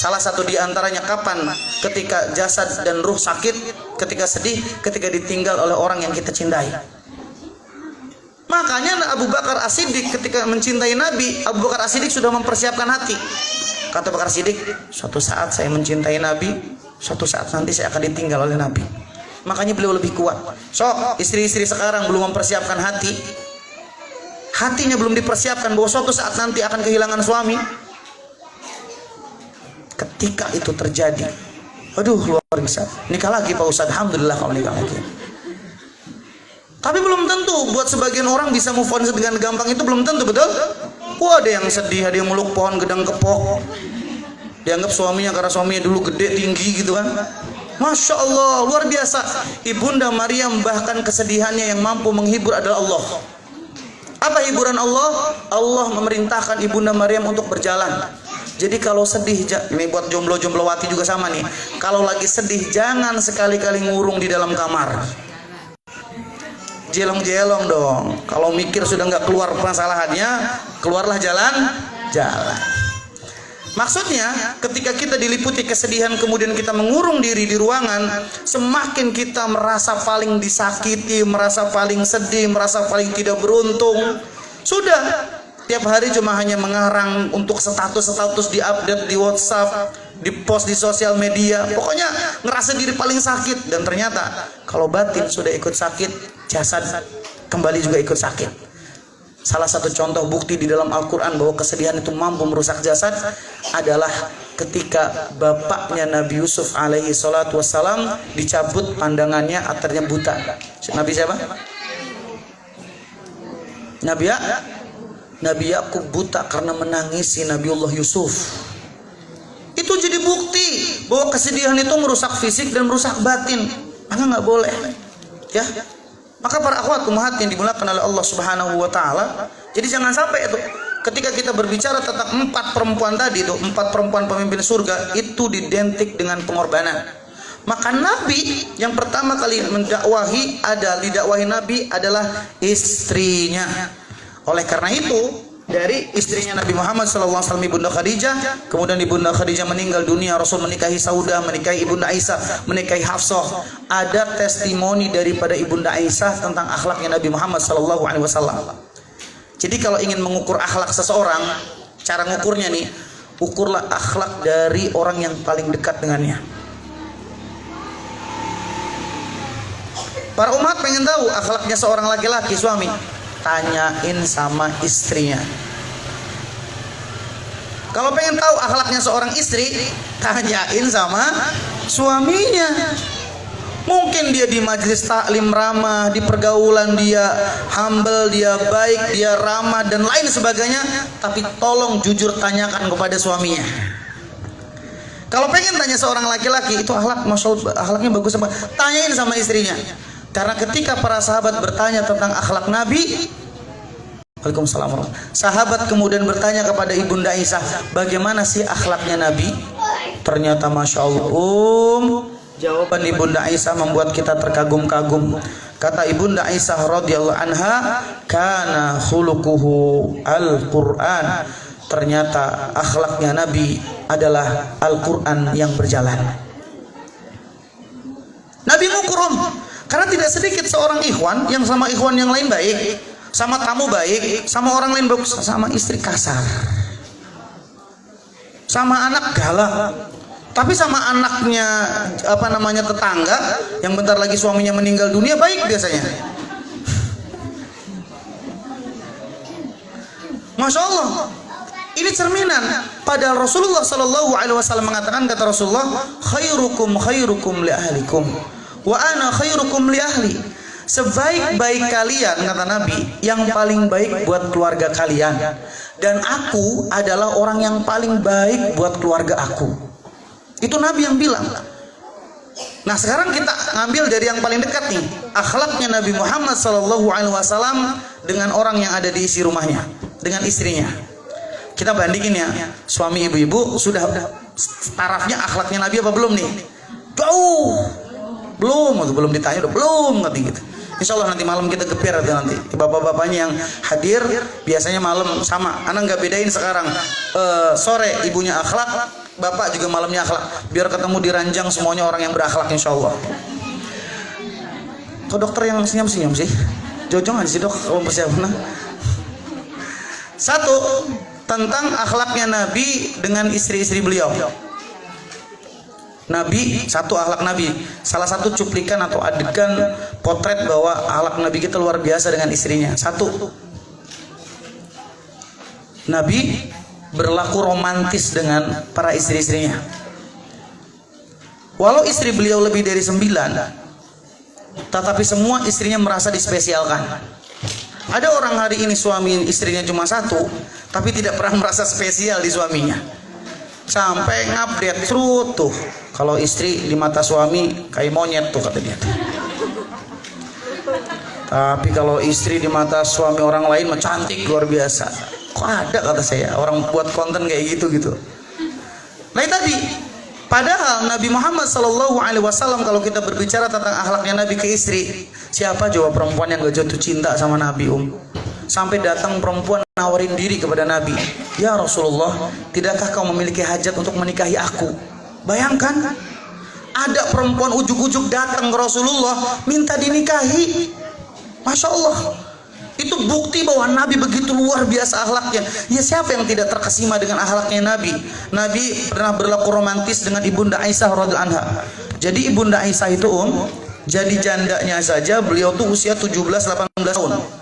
Salah satu di antaranya kapan? Ketika jasad dan ruh sakit, ketika sedih, ketika ditinggal oleh orang yang kita cintai. Makanya Abu Bakar As-Siddiq ketika mencintai Nabi, Abu Bakar As-Siddiq sudah mempersiapkan hati. Kata Bakar As-Siddiq, suatu saat saya mencintai Nabi, suatu saat nanti saya akan ditinggal oleh Nabi. Makanya beliau lebih kuat. So, istri-istri sekarang belum mempersiapkan hati, hatinya belum dipersiapkan bahwa suatu saat nanti akan kehilangan suami. Ketika itu terjadi, aduh luar biasa, nikah lagi Pak Ustadz, alhamdulillah kalau nikah lagi. Tapi belum tentu buat sebagian orang bisa move on dengan gampang, itu belum tentu, betul? Wah, ada yang sedih, ada yang meluk pohon gedang kepok, dianggap suaminya karena suaminya dulu gede tinggi gitu kan. Masya Allah, luar biasa. Ibunda Maryam bahkan kesedihannya yang mampu menghibur adalah Allah. Apa hiburan Allah? Allah memerintahkan Ibunda Maryam untuk berjalan. Jadi kalau sedih, ini buat jomblo-jomblowati juga sama nih. Kalau lagi sedih, jangan sekali-kali ngurung di dalam kamar. Jelong-jelong dong. Kalau mikir sudah nggak keluar masalahannya, keluarlah jalan. Maksudnya ketika kita diliputi kesedihan kemudian kita mengurung diri di ruangan, semakin kita merasa paling disakiti, merasa paling sedih, merasa paling tidak beruntung. Sudah, tiap hari cuma hanya mengarang untuk status-status di-update di WhatsApp, di post di sosial media. Pokoknya ngerasa diri paling sakit. Dan ternyata kalau batin sudah ikut sakit, jasad kembali juga ikut sakit. Salah satu contoh bukti di dalam Al-Quran bahwa kesedihan itu mampu merusak jasad adalah ketika bapaknya Nabi Yusuf alaihi salatu wassalam dicabut pandangannya, akhirnya buta. Nabi siapa? Nabi Yakub buta karena menangisi Nabiullah Yusuf. Itu jadi bukti bahwa kesedihan itu merusak fisik dan merusak batin. Maka nggak boleh, ya. Maka para akhwat ummahat yang dimuliakan oleh Allah Subhanahu wa taala, jadi jangan sampai itu ketika kita berbicara tentang 4 perempuan tadi itu, 4 perempuan pemimpin surga itu identik dengan pengorbanan. Maka Nabi yang pertama kali didakwahi Nabi adalah istrinya. Oleh karena itu, dari istrinya Nabi Muhammad SAW, Ibunda Khadijah, kemudian Ibunda Khadijah meninggal dunia, Rasul menikahi Saudah, menikahi Ibunda Aisyah, menikahi Hafsah. Ada testimoni daripada Ibunda Aisyah tentang akhlaknya Nabi Muhammad SAW. Jadi kalau ingin mengukur akhlak seseorang, cara ngukurnya nih, ukurlah akhlak dari orang yang paling dekat dengannya. Para umat pengen tahu akhlaknya seorang laki-laki suami, tanyain sama istrinya. Kalau pengen tahu akhlaknya seorang istri, tanyain sama suaminya. Mungkin dia di majelis taklim ramah, di pergaulan dia humble, dia baik, dia ramah dan lain sebagainya, tapi tolong jujur tanyakan kepada suaminya. Kalau pengen tanya seorang laki-laki itu akhlaknya bagus apa? Tanyain sama istrinya. Karena ketika para sahabat bertanya tentang akhlak Nabi, Waalaikumsalam, sahabat kemudian bertanya kepada Ibunda Aisyah, bagaimana sih akhlaknya Nabi? Ternyata Masya Allah, jawaban Ibunda Aisyah membuat kita terkagum-kagum. Kata Ibunda Aisyah radhiyallahu anha, kana khuluquhu al-Quran. Ternyata akhlaknya Nabi adalah Al-Quran yang berjalan. Nabi ngukur, karena tidak sedikit seorang ikhwan yang sama ikhwan yang lain baik, sama tamu baik, sama orang lain bagus, sama istri kasar, sama anak galak, tapi sama anaknya tetangga yang bentar lagi suaminya meninggal dunia baik biasanya. Masya Allah, ini cerminan. Padahal Rasulullah Shallallahu Alaihi Wasallam mengatakan, kata Rasulullah, khairukum khairukum li ahlikum wa ana khairukum li ahli. Sebaik-baik kalian, kata Nabi, yang paling baik buat keluarga kalian, dan aku adalah orang yang paling baik buat keluarga aku. Itu Nabi yang bilang. Nah sekarang kita ngambil dari yang paling dekat nih, akhlaknya Nabi Muhammad SAW dengan orang yang ada di isi rumahnya, dengan istrinya. Kita bandingin ya, suami ibu-ibu sudah tarafnya akhlaknya Nabi apa belum nih? Jauh. Belum ditanya udah belum gitu. Insya Allah nanti malam kita gepir nanti bapak-bapaknya yang hadir biasanya malam sama. Anak nggak bedain sekarang sore ibunya akhlak, bapak juga malamnya akhlak. Biar ketemu di ranjang semuanya orang yang berakhlak insya Allah. Kok dokter yang senyum-senyum sih? Jojongan sih dok kalau persiapan. Satu, tentang akhlaknya Nabi dengan istri-istri beliau. Nabi, satu akhlak Nabi, salah satu cuplikan atau adegan potret bahwa akhlak Nabi kita luar biasa dengan istrinya. Satu, Nabi berlaku romantis dengan para istri-istrinya. Walau istri beliau lebih dari 9, tetapi semua istrinya merasa dispesialkan. Ada orang hari ini suami istrinya cuma 1, tapi tidak pernah merasa spesial di suaminya. Sampai ngupdate terus tuh, kalau istri di mata suami kayak monyet tuh kata dia. Tapi kalau istri di mata suami orang lain mah cantik luar biasa. Kok ada kata saya orang buat konten kayak gitu. Nah tadi, padahal Nabi Muhammad SAW kalau kita berbicara tentang akhlaknya Nabi ke istri, siapa jawab perempuan yang gak jatuh cinta sama Nabi sampai datang perempuan nawarin diri kepada Nabi. Ya Rasulullah, tidakkah kau memiliki hajat untuk menikahi aku? Bayangkan, ada perempuan ujuk-ujuk datang ke Rasulullah minta dinikahi. Masya Allah, itu bukti bahwa Nabi begitu luar biasa akhlaknya. Ya, siapa yang tidak terkesima dengan akhlaknya Nabi? Nabi pernah berlaku romantis dengan ibunda Aisyah radhiyallahu anha. Jadi ibunda Aisyah itu jadi jandanya saja beliau tuh usia 17-18 tahun.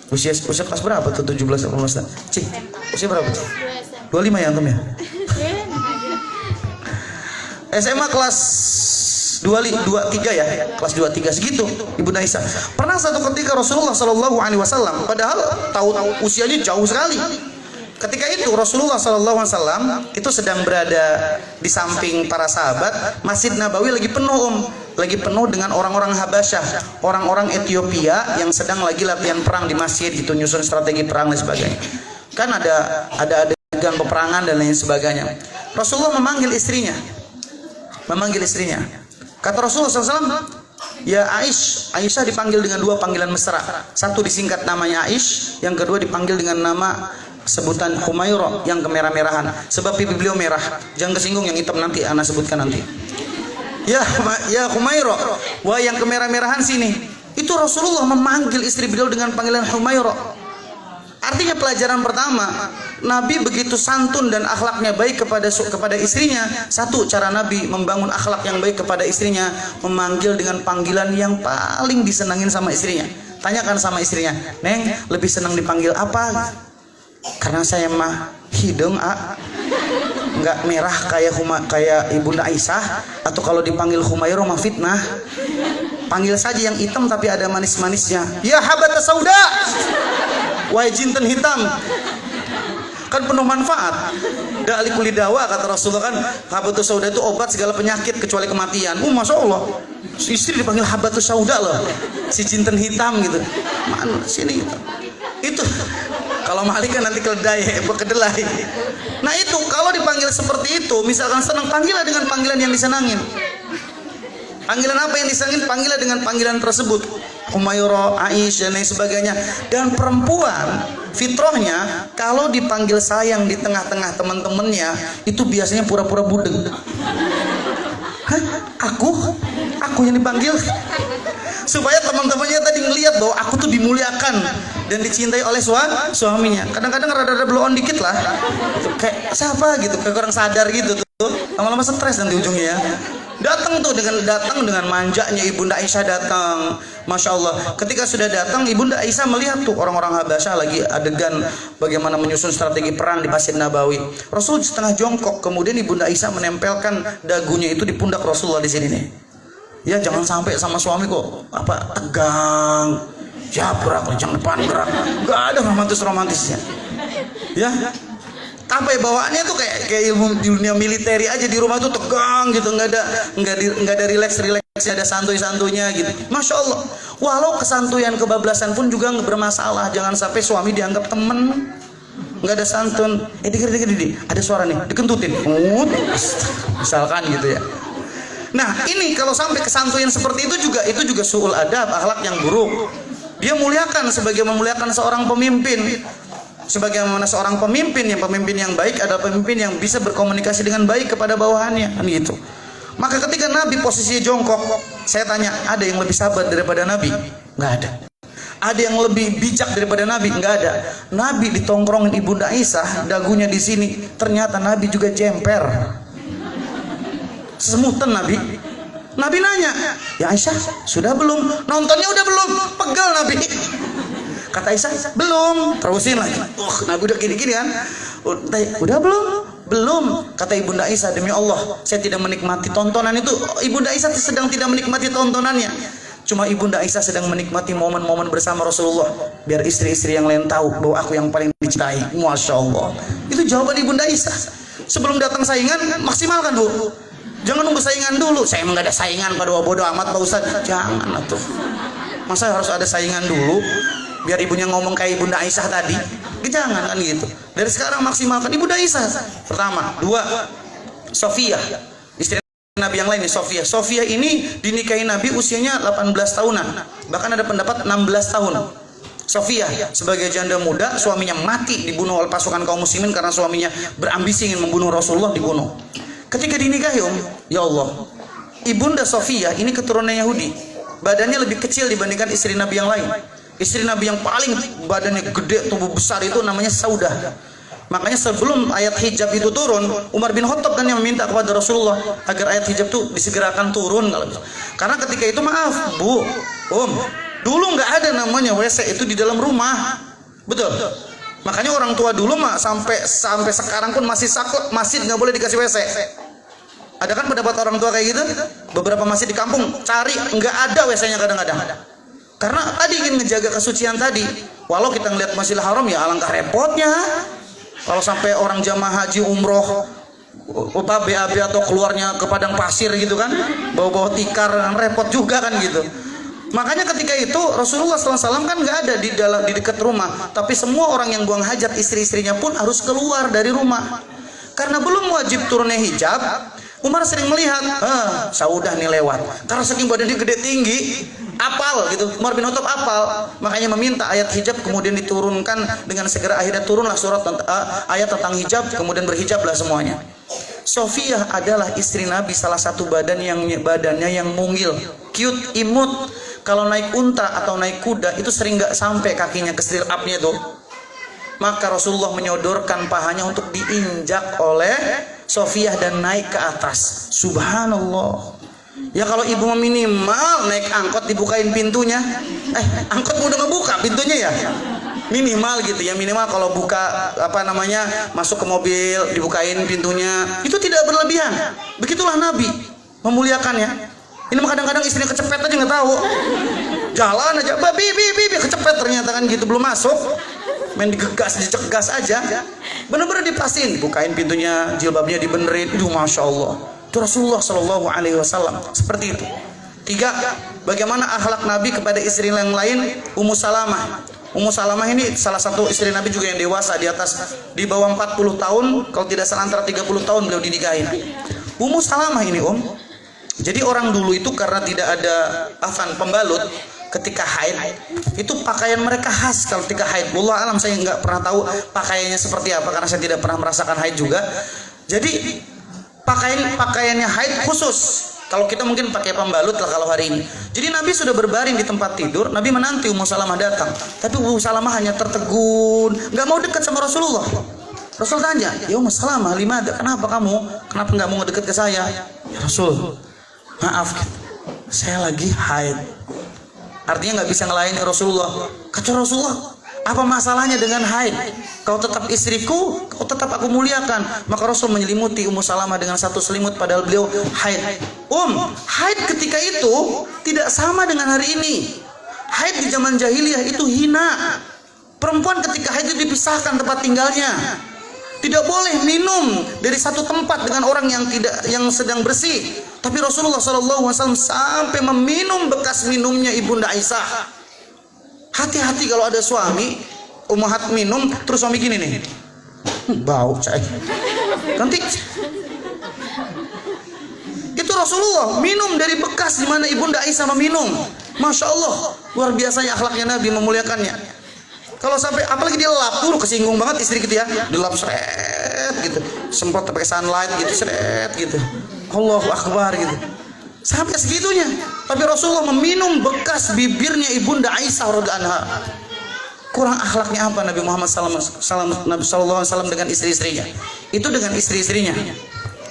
Usia kelas berapa tuh 17-18 tahun? Cik, usia berapa? 25 ya antum ya? SMA kelas 23 ya, kelas 23 segitu Ibunda Aisyah. Pernah satu ketika Rasulullah Shallallahu Alaihi Wasallam, padahal tahu usianya jauh sekali. Ketika itu Rasulullah Shallallahu Alaihi Wasallam itu sedang berada di samping para sahabat. Masjid Nabawi lagi penuh lagi penuh dengan orang-orang Habasyah, orang-orang Ethiopia yang sedang lagi latihan perang di masjid, itu nyusun strategi perang dan sebagainya. Kan ada adegan peperangan dan lain sebagainya. Rasulullah memanggil istrinya. Kata Rasulullah SAW, ya Aisyah dipanggil dengan dua panggilan mesra. Satu disingkat namanya Aish, yang kedua dipanggil dengan nama sebutan Humairah yang kemerah-merahan. Sebab pipi beliau merah. Jangan kesinggung yang hitam nanti, ana sebutkan nanti. Ya Humairah, wah yang kemerah-merahan sini. Itu Rasulullah memanggil istri beliau dengan panggilan Humairah. Artinya pelajaran pertama, Nabi begitu santun dan akhlaknya baik kepada istrinya. Satu, cara Nabi membangun akhlak yang baik kepada istrinya, memanggil dengan panggilan yang paling disenangin sama istrinya. Tanyakan sama istrinya, Neng, lebih senang dipanggil apa? Karena saya mah hidung nggak merah kayak ibunda Aisyah, atau kalau dipanggil Humairah mah fitnah. Panggil saja yang hitam tapi ada manis-manisnya. Ya habata sauda, wahai jinten hitam, kan penuh manfaat. Da'li kulli dawa, kata Rasulullah kan, habatus sauda itu obat segala penyakit kecuali kematian. Masya Allah, istri dipanggil habatus sauda loh, si jinten hitam gitu. Mana sini gitu. Itu kalau Malik kan nanti kedelai. Nah itu kalau dipanggil seperti itu, misalkan senang, panggillah dengan panggilan yang disenangin. Panggilan apa yang disenangin? Panggillah dengan panggilan tersebut. Humairah, Aisyah dan lain sebagainya. Dan perempuan fitrahnya kalau dipanggil sayang di tengah-tengah teman-temannya itu biasanya pura-pura budeg. Hah? Aku yang dipanggil? Supaya teman-temannya tadi ngelihat bahwa aku tuh dimuliakan dan dicintai oleh suaminya. Kadang-kadang rada-rada blow on dikit lah. Kayak siapa gitu, kayak kurang sadar gitu tuh. Lama-lama stres nanti ujungnya ya. Datang dengan manjanya ibunda Aisyah datang. Masya Allah, ketika sudah datang ibunda Aisyah melihat tuh orang-orang Habasyah lagi adegan bagaimana menyusun strategi perang di Masjid Nabawi. Rasul setengah jongkok, kemudian ibunda Aisyah menempelkan dagunya itu di pundak Rasulullah di sini nih. Ya jangan sampai sama suami kok tegang, jabrak, jangan depan gerak, nggak ada romantisnya. Ya. Apa ya, bawaannya tuh kayak ilmu dunia militer aja, di rumah tuh tegang gitu, nggak ada relax, ada santuy-santunya gitu. Masya Allah, walau kesantuyan kebablasan pun juga bermasalah. Jangan sampai suami dianggap temen, nggak ada santun. Dikit, ada suara nih, dikentutin, misalkan gitu ya. Nah ini kalau sampai kesantuyan seperti itu juga su'ul adab, akhlak yang buruk. Dia muliakan memuliakan seorang pemimpin. Sebagaimana seorang pemimpin yang baik adalah pemimpin yang bisa berkomunikasi dengan baik kepada bawahannya, kan gitu. Maka ketika Nabi posisinya jongkok, saya tanya, ada yang lebih sabar daripada Nabi? Nggak ada. Ada yang lebih bijak daripada Nabi? Nggak ada. Nabi ditongkrongin ibunda Aisyah, dagunya di sini. Ternyata Nabi juga jemper. Semutan Nabi. Nabi nanya, ya Aisyah, sudah belum? Nontonnya udah belum? Pegal Nabi. Kata Aisyah, belum. Terusin lagi. Nabi udah gini-gini kan. Udah belum. Kata ibunda Aisyah, demi Allah, saya tidak menikmati tontonan itu. Ibunda Aisyah sedang tidak menikmati tontonannya. Cuma ibunda Aisyah sedang menikmati momen-momen bersama Rasulullah. Biar istri-istri yang lain tahu bahwa aku yang paling dicintai. Masya Allah. Itu jawaban ibunda Aisyah. Sebelum datang saingan, maksimalkan Bu. Jangan nunggu saingan dulu. Saya emang gak ada saingan, pada bodoh amat Pak Ustaz. Jangan atuh. Masa harus ada saingan dulu? Biar ibunya ngomong kayak ibunda Aisyah tadi. Jangan kan gitu. Dari sekarang maksimalkan ibunda Aisyah. Pertama. Dua, Sofia, istri Nabi yang lain nih, Sofia ini dinikahi Nabi usianya 18 tahunan. Bahkan ada pendapat 16 tahun. Sofiyah sebagai janda muda, suaminya mati dibunuh oleh pasukan kaum muslimin karena suaminya berambisi ingin membunuh Rasulullah, dibunuh. Ketika dinikahi ya Allah, ibunda Sofiyah ini keturunan Yahudi, badannya lebih kecil dibandingkan istri Nabi yang lain. Istri Nabi yang paling badannya gede, tubuh besar itu namanya Saudah. Makanya sebelum ayat hijab itu turun, Umar bin Khattab kan yang meminta kepada Rasulullah agar ayat hijab itu disegerakan turun. Karena ketika itu, maaf Bu, dulu nggak ada namanya WC itu di dalam rumah, betul. Makanya orang tua dulu mah sampai sekarang pun masih saklek, masjid nggak boleh dikasih WC. Ada kan pendapat orang tua kayak gitu? Beberapa masjid di kampung cari nggak ada WC-nya kadang-kadang. Karena tadi ingin menjaga kesucian tadi. Walau kita ngeliat Masjidil Haram ya alangkah repotnya. Kalau sampai orang jamaah haji umroh BAB atau keluarnya ke padang pasir gitu kan, bawa-bawa tikar, repot juga kan gitu. Makanya ketika itu Rasulullah SAW kan nggak ada di dekat rumah, tapi semua orang yang buang hajat istri-istrinya pun harus keluar dari rumah. Karena belum wajib turunnya hijab, Umar sering melihat, Saudah nih lewat. Karena saking badannya gede tinggi, apal gitu. Umar bin Khattab apal, makanya meminta ayat hijab kemudian diturunkan dengan segera. Akhirnya turunlah ayat tentang hijab, kemudian berhijablah semuanya. Sofiyah adalah istri Nabi, salah satu badannya yang mungil, cute, imut. Kalau naik unta atau naik kuda itu sering nggak sampai kakinya ke stirapnya tuh. Maka Rasulullah menyodorkan pahanya untuk diinjak oleh Sofiyah dan naik ke atas. Subhanallah. Ya kalau ibu minimal naik angkot dibukain pintunya. Angkot udah ngebuka pintunya ya. Minimal gitu ya, minimal kalau buka masuk ke mobil dibukain pintunya. Itu tidak berlebihan. Begitulah Nabi memuliakannya. Ini kadang-kadang istrinya kecepet aja nggak tahu. Jalan aja, bibi kecepet ternyata kan gitu, belum masuk. Main digegas, dicegas aja. Benar-benar dipastiin, bukain pintunya, jilbabnya dibenerin. Masya Allah. Itu Rasulullah Shallallahu Alaihi Wasallam seperti itu. 3, bagaimana akhlak Nabi kepada istri yang lain? Ummu Salamah. Ummu Salamah ini salah satu istri Nabi juga yang dewasa, di bawah 40 tahun, kalau tidak salah antara 30 tahun beliau dinikahin. Ummu Salamah ini jadi orang dulu itu karena tidak ada pembalut ketika haid, itu pakaian mereka khas kalau ketika haid. Wallah alam, saya nggak pernah tahu pakaiannya seperti apa karena saya tidak pernah merasakan haid juga. Jadi pakaiannya haid khusus. Kalau kita mungkin pakai pembalut lah kalau hari ini. Jadi Nabi sudah berbaring di tempat tidur, Nabi menanti Ummu Salamah datang. Tapi Ummu Salamah hanya tertegun, nggak mau dekat sama Rasulullah. Rasul tanya, ya Ummu Salamah, kenapa nggak mau dekat ke saya? Ya Rasul, maaf, saya lagi haid. Artinya nggak bisa ngelayani Rasulullah. Kata Rasulullah, apa masalahnya dengan haid? Kau tetap istriku, kau tetap aku muliakan. Maka Rasul menyelimuti Ummu Salamah dengan satu selimut padahal beliau haid. Haid ketika itu tidak sama dengan hari ini. Haid di zaman jahiliyah itu hina. Perempuan ketika haid itu dipisahkan tempat tinggalnya. Tidak boleh minum dari satu tempat dengan orang yang sedang bersih. Tapi Rasulullah SAW sampai meminum bekas minumnya ibunda Aisyah. Hati-hati kalau ada suami ummahat minum terus suami gini nih, bau cai. Nanti itu Rasulullah minum dari bekas di mana ibunda Aisyah meminum. Masya Allah, luar biasanya akhlaknya Nabi, memuliakannya. Kalau sampai apalagi dia lap dulu, kesinggung banget istri gitu ya, dilap seret gitu, semprot pakai sunlight gitu, seret gitu, Allahu Akbar gitu, sampai segitunya. Tapi Rasulullah meminum bekas bibirnya ibunda Aisyah radhiyallahu anha. Kurang akhlaknya apa Nabi Muhammad SAW dengan istri-istrinya? Itu dengan istri-istrinya.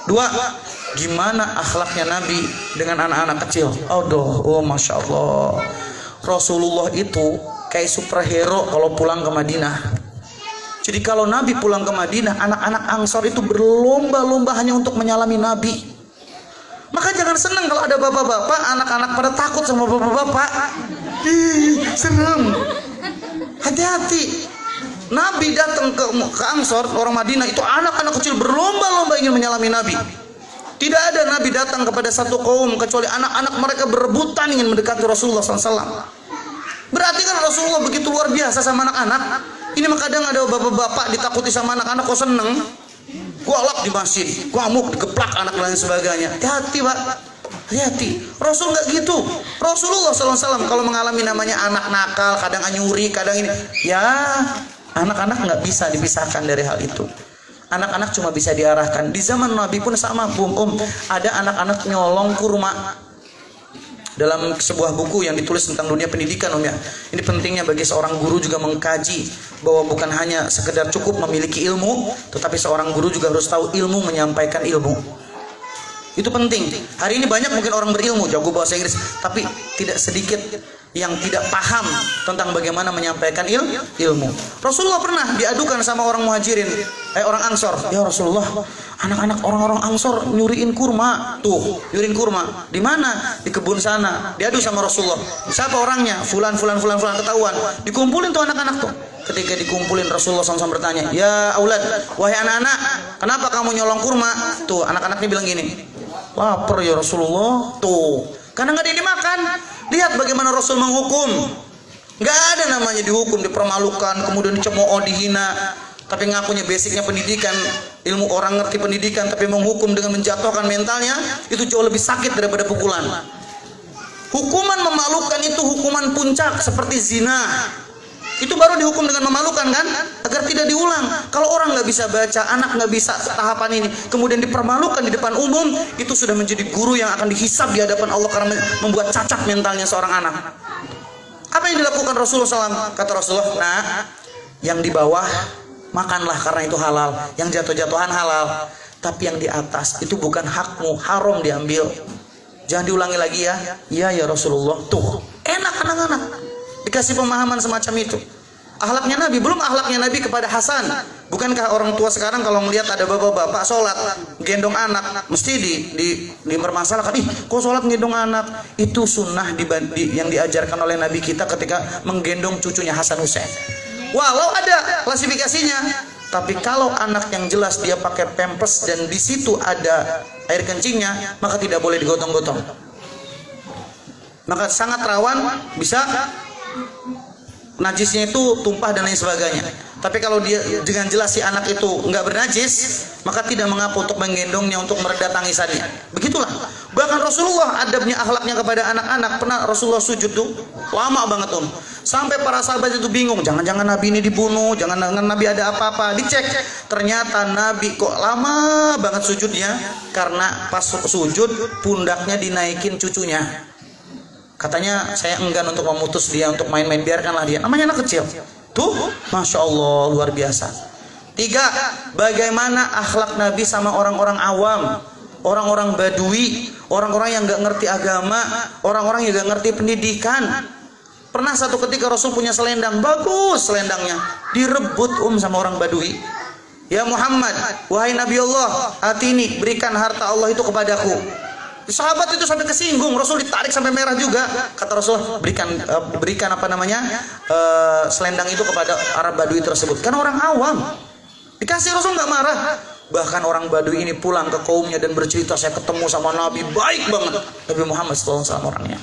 2, gimana akhlaknya Nabi dengan anak-anak kecil? Masya Allah, Rasulullah itu kayak superhero kalau pulang ke Madinah. Jadi kalau Nabi pulang ke Madinah, anak-anak Ansor itu berlomba-lomba hanya untuk menyalami Nabi. Maka jangan senang kalau ada bapak-bapak, anak-anak pada takut sama bapak-bapak. Serem. Hati-hati. Nabi datang ke Ansor, orang Madinah itu anak-anak kecil berlomba-lomba ingin menyalami Nabi. Tidak ada Nabi datang kepada satu kaum kecuali anak-anak mereka berebutan ingin mendekati Rasulullah SAW. Berarti kan Rasulullah begitu luar biasa sama anak-anak. Ini mah kadang ada bapak-bapak ditakuti sama anak-anak, kok seneng? Gua lap di masjid, gua amuk, digeplak anak dan sebagainya. Hati-hati Pak. Hati-hati. Rasul nggak gitu. Rasulullah SAW kalau mengalami namanya anak nakal, kadang nyuri, kadang ini, ya anak-anak nggak bisa dipisahkan dari hal itu. Anak-anak cuma bisa diarahkan. Di zaman Nabi pun sama, ada anak-anak nyolong kurma. Dalam sebuah buku yang ditulis tentang dunia pendidikan, ya. Ini pentingnya bagi seorang guru juga mengkaji bahwa bukan hanya sekedar cukup memiliki ilmu, tetapi seorang guru juga harus tahu ilmu, menyampaikan ilmu. Itu penting. Hari ini banyak mungkin orang berilmu, jago bahasa Inggris, tapi tidak sedikit yang tidak paham tentang bagaimana menyampaikan ilmu. Rasulullah pernah diadukan sama orang muhajirin, orang Ansor. Ya Rasulullah, anak-anak orang-orang Ansor nyuriin kurma. Tuh, nyuriin kurma. Di mana? Di kebun sana. Diadu sama Rasulullah. Siapa orangnya? Fulan ketahuan. Dikumpulin tuh anak-anak tuh. Ketika dikumpulin, Rasulullah SAW bertanya, ya aulad, wahai anak-anak, kenapa kamu nyolong kurma? Tuh, anak-anaknya bilang gini, lapar ya Rasulullah. Tuh, karena nggak ada yang dimakan. Lihat bagaimana Rasul menghukum. Nggak ada namanya dihukum, dipermalukan, kemudian dicemooh, dihina. Tapi ngakunya basicnya pendidikan, ilmu, orang ngerti pendidikan, tapi menghukum dengan menjatuhkan mentalnya, itu jauh lebih sakit daripada pukulan. Hukuman memalukan itu hukuman puncak seperti zina. Itu baru dihukum dengan memalukan kan, agar tidak diulang. Kalau orang nggak bisa baca, anak nggak bisa tahapan ini, kemudian dipermalukan di depan umum, itu sudah menjadi guru yang akan dihisab di hadapan Allah karena membuat cacat mentalnya seorang anak. Apa yang dilakukan Rasulullah SAW? Kata Rasulullah, nah, yang di bawah makanlah karena itu halal, yang jatuh-jatuhan halal, tapi yang di atas itu bukan hakmu, haram diambil. Jangan diulangi lagi ya. Iya ya Rasulullah. Tuh, enak anak-anak dikasih pemahaman semacam itu. Akhlaknya Nabi, belum akhlaknya Nabi kepada Hasan. Bukankah orang tua sekarang kalau melihat ada bapak-bapak sholat gendong anak, mesti dipermasalahkan, ih kok sholat gendong anak? Itu sunnah yang diajarkan oleh Nabi kita ketika menggendong cucunya Hasan Hussein. Walau ada klasifikasinya, tapi kalau anak yang jelas dia pakai pampers dan di situ ada air kencingnya, maka tidak boleh digotong-gotong. Maka sangat rawan bisa najisnya itu tumpah dan lain sebagainya. Tapi kalau dia dengan jelas si anak itu nggak bernajis, maka tidak mengapa untuk menggendongnya untuk mereda tangisannya. Begitulah. Bahkan Rasulullah adabnya, akhlaknya kepada anak-anak, pernah Rasulullah sujud tuh lama banget sampai para sahabat itu bingung, jangan-jangan Nabi ini dibunuh, jangan-jangan Nabi ada apa-apa. Dicek, ternyata Nabi kok lama banget sujudnya, karena pas sujud pundaknya dinaikin cucunya. Katanya, saya enggan untuk memutus dia untuk main-main, biarkanlah dia. Namanya anak kecil. Tuh, Masya Allah, luar biasa. 3, bagaimana akhlak Nabi sama orang-orang awam, orang-orang badui, orang-orang yang gak ngerti agama, orang-orang yang gak ngerti pendidikan. Pernah satu ketika Rasul punya selendang, bagus selendangnya, direbut sama orang badui. Ya Muhammad, wahai Nabi Allah, atini, berikan harta Allah itu kepadaku. Sahabat itu sampai kesinggung, Rasul ditarik sampai merah juga. Kata Rasul, berikan selendang itu kepada Arab Badui tersebut. Kan orang awam. Dikasih, Rasul nggak marah. Bahkan orang Badui ini pulang ke kaumnya dan bercerita, saya ketemu sama Nabi, baik banget. Nabi Muhammad SAW orangnya.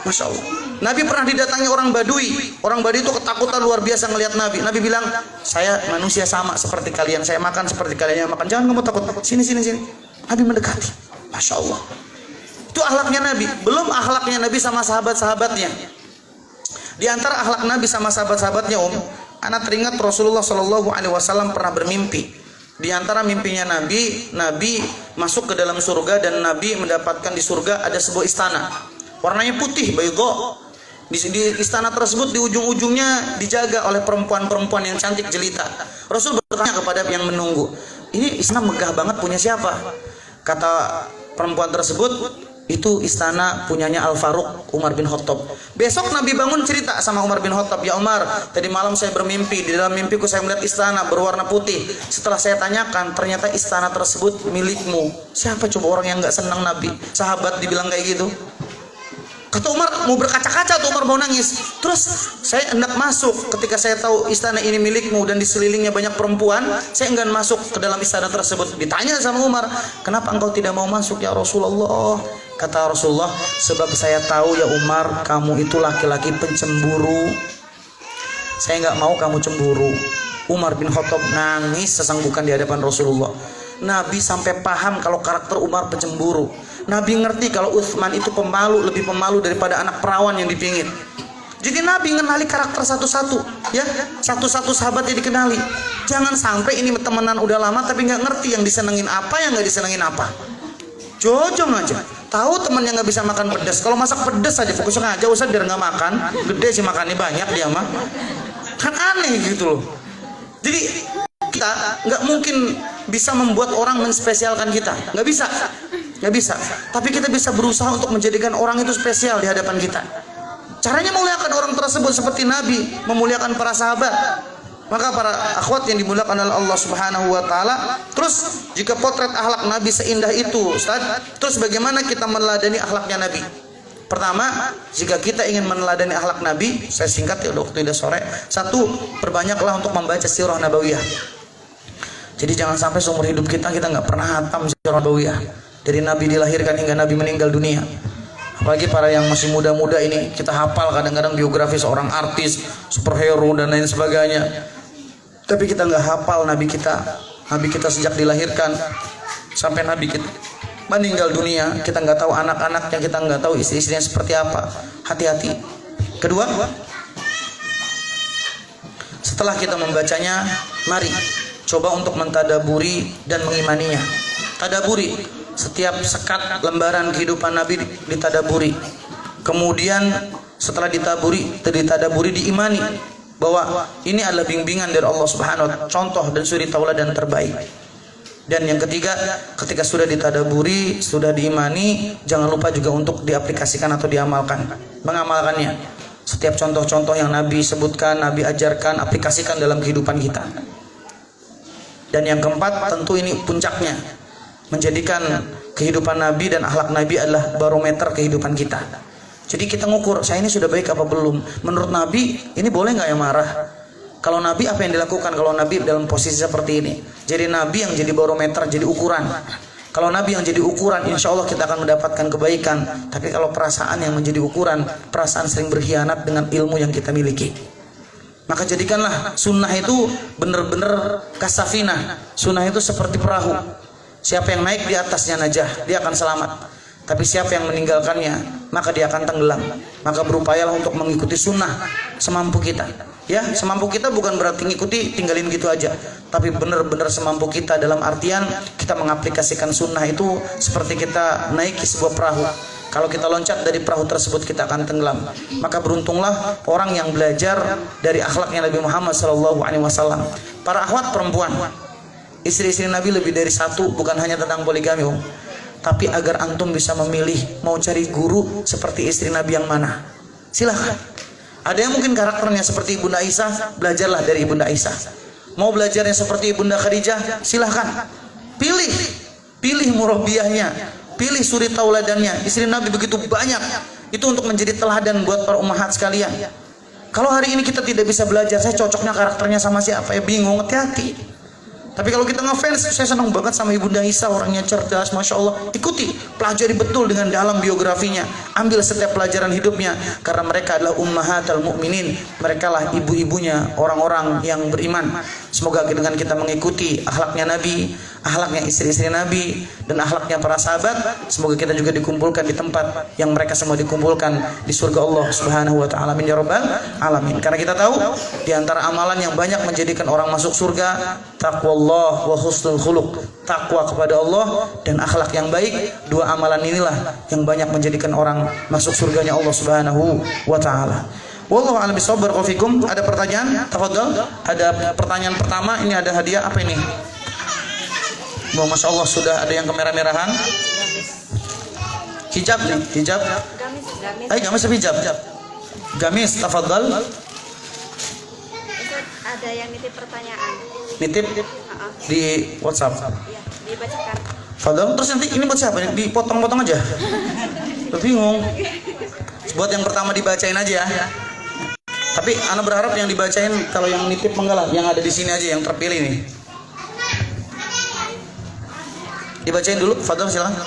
Masya Allah. Nabi pernah didatangi orang Badui. Orang Badui itu ketakutan luar biasa ngelihat Nabi. Nabi bilang, saya manusia sama seperti kalian, saya makan seperti kalian yang makan. Jangan kamu takut. Sini. Nabi mendekati. Masya Allah. Itu akhlaknya Nabi. Belum akhlaknya Nabi sama sahabat-sahabatnya. Di antara akhlak Nabi sama sahabat-sahabatnya, anak teringat Rasulullah SAW pernah bermimpi. Di antara mimpinya Nabi masuk ke dalam surga dan Nabi mendapatkan di surga ada sebuah istana. Warnanya putih, baydo. Di istana tersebut di ujung-ujungnya dijaga oleh perempuan-perempuan yang cantik jelita. Rasul bertanya kepada yang menunggu, ini istana megah banget, punya siapa? Kata perempuan tersebut, itu istana punyanya Al-Faruq, Umar bin Khattab. Besok Nabi bangun cerita sama Umar bin Khattab, ya Umar, tadi malam saya bermimpi, di dalam mimpiku saya melihat istana berwarna putih. Setelah saya tanyakan, ternyata istana tersebut milikmu. Siapa coba orang yang nggak senang Nabi? Sahabat dibilang kayak gitu. Kata Umar, mau berkaca-kaca tuh, Umar mau nangis. Terus saya hendak masuk, ketika saya tahu istana ini milikmu dan di sekelilingnya banyak perempuan, saya enggan masuk ke dalam istana tersebut. Ditanya sama Umar, kenapa engkau tidak mau masuk ya Rasulullah? Kata Rasulullah, sebab saya tahu ya Umar, kamu itu laki-laki pencemburu. Saya nggak mau kamu cemburu. Umar bin Khattab nangis sesanggukan di hadapan Rasulullah. Nabi sampai paham kalau karakter Umar pencemburu. Nabi ngerti kalau Utsman itu pemalu, lebih pemalu daripada anak perawan yang dipingit. Jadi Nabi ngenali karakter satu-satu, ya, satu-satu sahabat yang dikenali. Jangan sampai ini temenan udah lama tapi nggak ngerti yang disenengin apa, yang nggak disenengin apa. Jojong aja. Tahu temennya nggak bisa makan pedas, kalau masak pedas aja fokusnya aja, usah biar nggak makan. Gede sih makannya banyak dia mah. Kan aneh gitu loh. Jadi kita nggak mungkin bisa membuat orang menspesialkan kita, nggak bisa. Tapi kita bisa berusaha untuk menjadikan orang itu spesial di hadapan kita. Caranya memuliakan orang tersebut seperti Nabi memuliakan para sahabat. Maka para akhwat yang dimuliakan oleh Allah Subhanahu wa taala, terus jika potret akhlak Nabi seindah itu, Ustaz, terus bagaimana kita meneladani akhlaknya Nabi? Pertama, jika kita ingin meneladani akhlak Nabi, saya singkat ya, udah waktu udah sore. Satu, perbanyaklah untuk membaca sirah nabawiyah. Jadi jangan sampai seumur hidup kita nggak pernah hatam sirah nabawiyah. Dari Nabi dilahirkan hingga Nabi meninggal dunia. Apalagi para yang masih muda-muda ini, kita hafal kadang-kadang biografi seorang artis, superhero dan lain sebagainya. Tapi kita nggak hafal Nabi kita sejak dilahirkan sampai Nabi kita meninggal dunia. Kita nggak tahu anak-anaknya, kita nggak tahu istri-istrinya seperti apa. Hati-hati. Kedua, setelah kita membacanya, mari coba untuk mentadaburi dan mengimaninya. Tadaburi. Setiap sekat lembaran kehidupan Nabi ditadaburi. Kemudian setelah ditadaburi diimani bahwa ini adalah bimbingan dari Allah Subhanahu wa taala, contoh dan suri tauladan terbaik. Dan yang ketiga, ketika sudah ditadaburi, sudah diimani, jangan lupa juga untuk diaplikasikan atau diamalkan, mengamalkannya. Setiap contoh-contoh yang Nabi sebutkan, Nabi ajarkan, aplikasikan dalam kehidupan kita. Dan yang keempat, tentu ini puncaknya, menjadikan kehidupan Nabi dan akhlak Nabi adalah barometer kehidupan kita. Jadi kita ngukur, saya ini sudah baik apa belum? Menurut Nabi, ini boleh nggak ya marah? Kalau Nabi apa yang dilakukan kalau Nabi dalam posisi seperti ini? Jadi Nabi yang jadi barometer, jadi ukuran. Kalau Nabi yang jadi ukuran, insya Allah kita akan mendapatkan kebaikan. Tapi kalau perasaan yang menjadi ukuran, perasaan sering berkhianat dengan ilmu yang kita miliki. Maka jadikanlah sunnah itu benar-benar kasafinah. Sunnah itu seperti perahu. Siapa yang naik di atasnya najah, dia akan selamat. Tapi siapa yang meninggalkannya, maka dia akan tenggelam. Maka berupayalah untuk mengikuti sunnah semampu kita. Ya, semampu kita bukan berarti ngikuti tinggalin gitu aja. Tapi benar-benar semampu kita dalam artian kita mengaplikasikan sunnah itu seperti kita naiki sebuah perahu. Kalau kita loncat dari perahu tersebut kita akan tenggelam. Maka beruntunglah orang yang belajar dari akhlaknya Nabi Muhammad SAW. Para akhwat perempuan, istri-istri Nabi lebih dari satu, bukan hanya tentang poligami, tapi agar antum bisa memilih mau cari guru seperti istri Nabi yang mana. Silahkan. Ada yang mungkin karakternya seperti Ibunda Aisyah, belajarlah dari Ibunda Aisyah. Mau belajarnya seperti Ibunda Khadijah, silahkan. Pilih murabbiahnya, pilih suri tauladannya. Istri Nabi begitu banyak. Itu untuk menjadi teladan buat para ummahat sekalian. Kalau hari ini kita tidak bisa belajar, saya cocoknya karakternya sama siapa ya, bingung, hati-hati. Tapi kalau kita ngefans, saya senang banget sama Ibunda Aisyah, orangnya cerdas, Masya Allah. Ikuti, pelajari betul dengan dalam biografinya. Ambil setiap pelajaran hidupnya. Karena mereka adalah ummahatul mu'minin. Mereka lah ibu-ibunya orang-orang yang beriman. Semoga dengan kita mengikuti akhlaknya Nabi, akhlaknya istri-istri Nabi, dan akhlaknya para sahabat, semoga kita juga dikumpulkan di tempat yang mereka semua dikumpulkan di surga Allah Subhanahu wa taala. Amin ya rabbal alamin. Karena kita tahu di antara amalan yang banyak menjadikan orang masuk surga, taqwallah wa husnul khuluq. Takwa kepada Allah dan akhlak yang baik. Dua amalan inilah yang banyak menjadikan orang masuk surganya Allah Subhanahu wa taala. Wallahu a'lam bishawab. Barakallahu fikum. Ada pertanyaan? Tafadhal. Ada pertanyaan pertama, ini ada hadiah apa ini? Wah, Masya Allah, sudah ada yang kemerah-merahan. Hijab nih, hijab. Gamis. Gamis hijab. Gamis, tafadhal. Ada yang nitip pertanyaan. Nitip di WhatsApp. Iya, dibacakan. Fadhal, terus nanti ini buat siapa? Dipotong-potong aja. Bingung. Buat yang pertama dibacain aja ya. Tapi ana berharap yang dibacain kalau yang nitip enggak lah, yang ada di sini aja yang terpilih nih. Dibacain dulu, Fadhal silakan.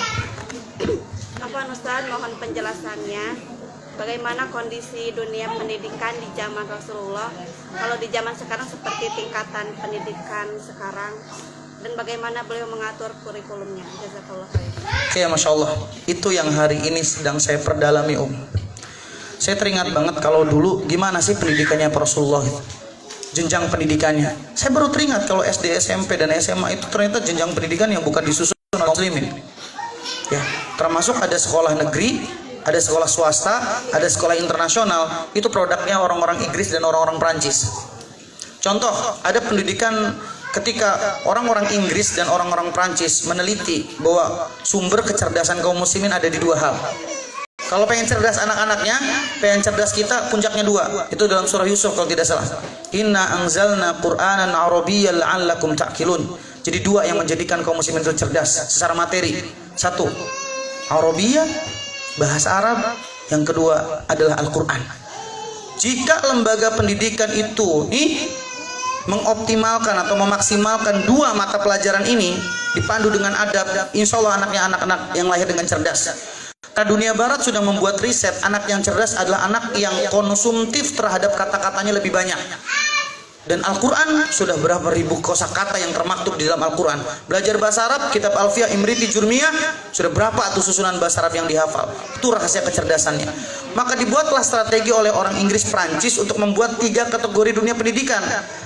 Afwan Ustaz, mohon penjelasannya. Bagaimana kondisi dunia pendidikan di zaman Rasulullah? Kalau di zaman sekarang seperti tingkatan pendidikan sekarang, dan bagaimana beliau mengatur kurikulumnya? Jazakallah khair. Oke, Masya Allah. Itu yang hari ini sedang saya perdalami, Saya teringat banget kalau dulu gimana sih pendidikannya Rasulullah itu. Jenjang pendidikannya. Saya baru teringat kalau SD, SMP, dan SMA itu ternyata jenjang pendidikan yang bukan disusun oleh muslimin. Ya, termasuk ada sekolah negeri, ada sekolah swasta, ada sekolah internasional. Itu produknya orang-orang Inggris dan orang-orang Perancis. Contoh, ada pendidikan ketika orang-orang Inggris dan orang-orang Perancis meneliti bahwa sumber kecerdasan kaum muslimin ada di dua hal. Kalau pengen cerdas anak-anaknya, pengen cerdas kita, puncaknya dua. Itu dalam surah Yusuf kalau tidak salah. Inna anzalna Qur'anan Arabiyyan la'allakum ta'qilun. Jadi dua yang menjadikan kaum muslimin itu cerdas secara materi. Satu, Arabiyah, bahasa Arab. Yang kedua adalah Al-Quran. Jika lembaga pendidikan itu mengoptimalkan atau memaksimalkan dua mata pelajaran ini dipandu dengan adab, insya Allah anaknya anak-anak yang lahir dengan cerdas. Karena dunia barat sudah membuat riset, anak yang cerdas adalah anak yang konsumtif terhadap kata-katanya lebih banyak. Dan Al-Quran sudah berapa ribu kosakata yang termaktub di dalam Al-Quran. Belajar bahasa Arab, kitab Alfiyah, Imriti, Jurmiyah, sudah berapa tuh susunan bahasa Arab yang dihafal. Itu rahasia kecerdasannya. Maka dibuatlah strategi oleh orang Inggris Prancis untuk membuat 3 kategori dunia pendidikan.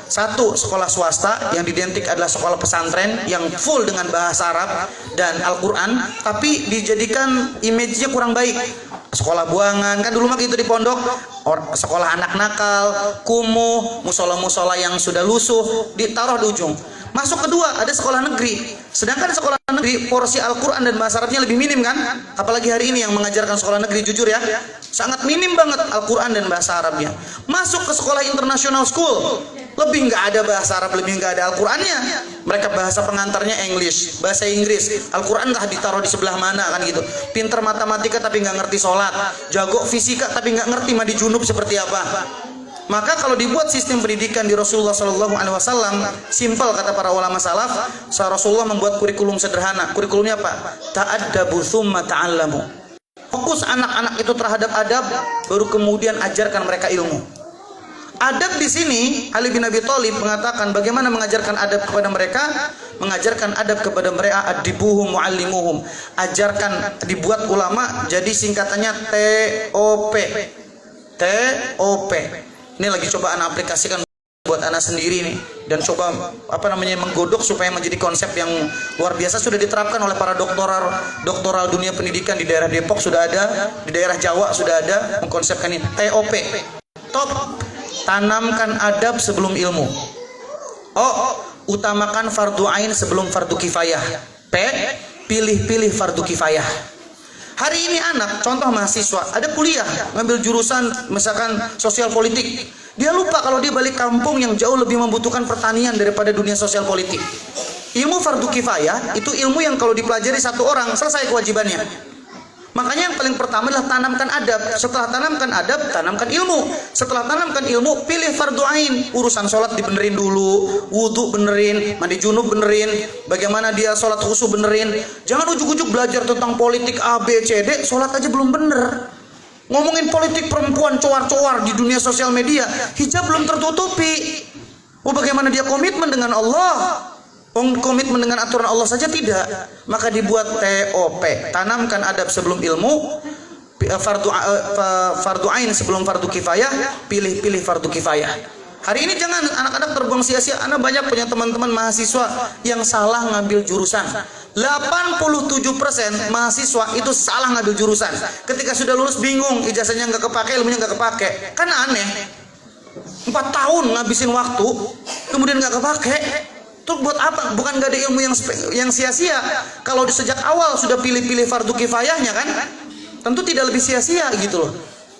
Satu, sekolah swasta yang identik adalah sekolah pesantren yang full dengan bahasa Arab dan Al-Quran, tapi dijadikan image-nya kurang baik. Sekolah buangan, kan dulu mah gitu di pondok, sekolah anak nakal, kumuh, musola-musola yang sudah lusuh ditaruh di ujung. Masuk kedua, ada sekolah negeri. Sedangkan sekolah negeri porsi Al-Quran dan bahasa Arabnya lebih minim kan? Apalagi hari ini yang mengajarkan sekolah negeri, jujur ya, sangat minim banget Al-Quran dan bahasa Arabnya. Masuk ke sekolah international school, lebih nggak ada bahasa Arab, lebih nggak ada Al-Qurannya. Mereka bahasa pengantarnya English, bahasa Inggris. Al-Quran nggak ditaruh di sebelah mana kan gitu. Pinter matematika tapi nggak ngerti sholat, jago fisika tapi nggak ngerti mandi junub seperti apa. Maka kalau dibuat sistem pendidikan di Rasulullah SAW, simpel kata para ulama salaf, Rasulullah membuat kurikulum sederhana. Kurikulumnya apa? Ta'addabu tsumma ta'allamu. Fokus anak-anak itu terhadap adab, baru kemudian ajarkan mereka ilmu. Adab di sini, Ali bin Abi Thalib mengatakan bagaimana mengajarkan adab kepada mereka? Mengajarkan adab kepada mereka, adibuhum muallimuhum. Ajarkan, dibuat ulama jadi singkatannya TOP. TOP. Ini lagi coba anak aplikasikan buat anak sendiri nih, dan coba menggodok supaya menjadi konsep yang luar biasa. Sudah diterapkan oleh para doktoral dunia pendidikan di daerah Depok sudah ada, di daerah Jawa sudah ada mengkonsepkan ini. TOP. Top. Tanamkan adab sebelum ilmu. Utamakan fardu ain sebelum fardu kifayah. P. Pilih-pilih fardu kifayah. Hari ini anak, contoh mahasiswa, ada kuliah, ngambil jurusan misalkan sosial politik. Dia lupa kalau dia balik kampung yang jauh lebih membutuhkan pertanian daripada dunia sosial politik. Ilmu fardu kifayah itu ilmu yang kalau dipelajari satu orang selesai kewajibannya. Makanya yang paling pertama adalah tanamkan adab. Setelah tanamkan adab, tanamkan ilmu. Setelah tanamkan ilmu, pilih fardu ain. Urusan sholat dibenerin dulu, wudhu benerin, mandi junub benerin, bagaimana dia sholat khusyuk benerin. Jangan ujuk-ujuk belajar tentang politik A, B, C, D, sholat aja belum bener. Ngomongin politik perempuan cowar-cowar di dunia sosial media, hijab belum tertutupi. Bagaimana dia komitmen dengan Allah? Komitmen dengan aturan Allah saja tidak. Maka dibuat TOP, tanamkan adab sebelum ilmu, fardu ain sebelum fardu kifayah, pilih-pilih fardu kifayah. Hari ini jangan anak-anak terbuang sia-sia. Anak banyak punya teman-teman mahasiswa yang salah ngambil jurusan. 87% mahasiswa itu salah ngambil jurusan. Ketika sudah lulus bingung, ijazahnya nggak kepake, ilmunya nggak kepake. Kan aneh. 4 tahun ngabisin waktu, kemudian nggak kepake. Terus buat apa? Bukan gak ada ilmu yang sia-sia. Kalau di sejak awal sudah pilih-pilih fardu kifayahnya kan, tentu tidak lebih sia-sia gitu loh.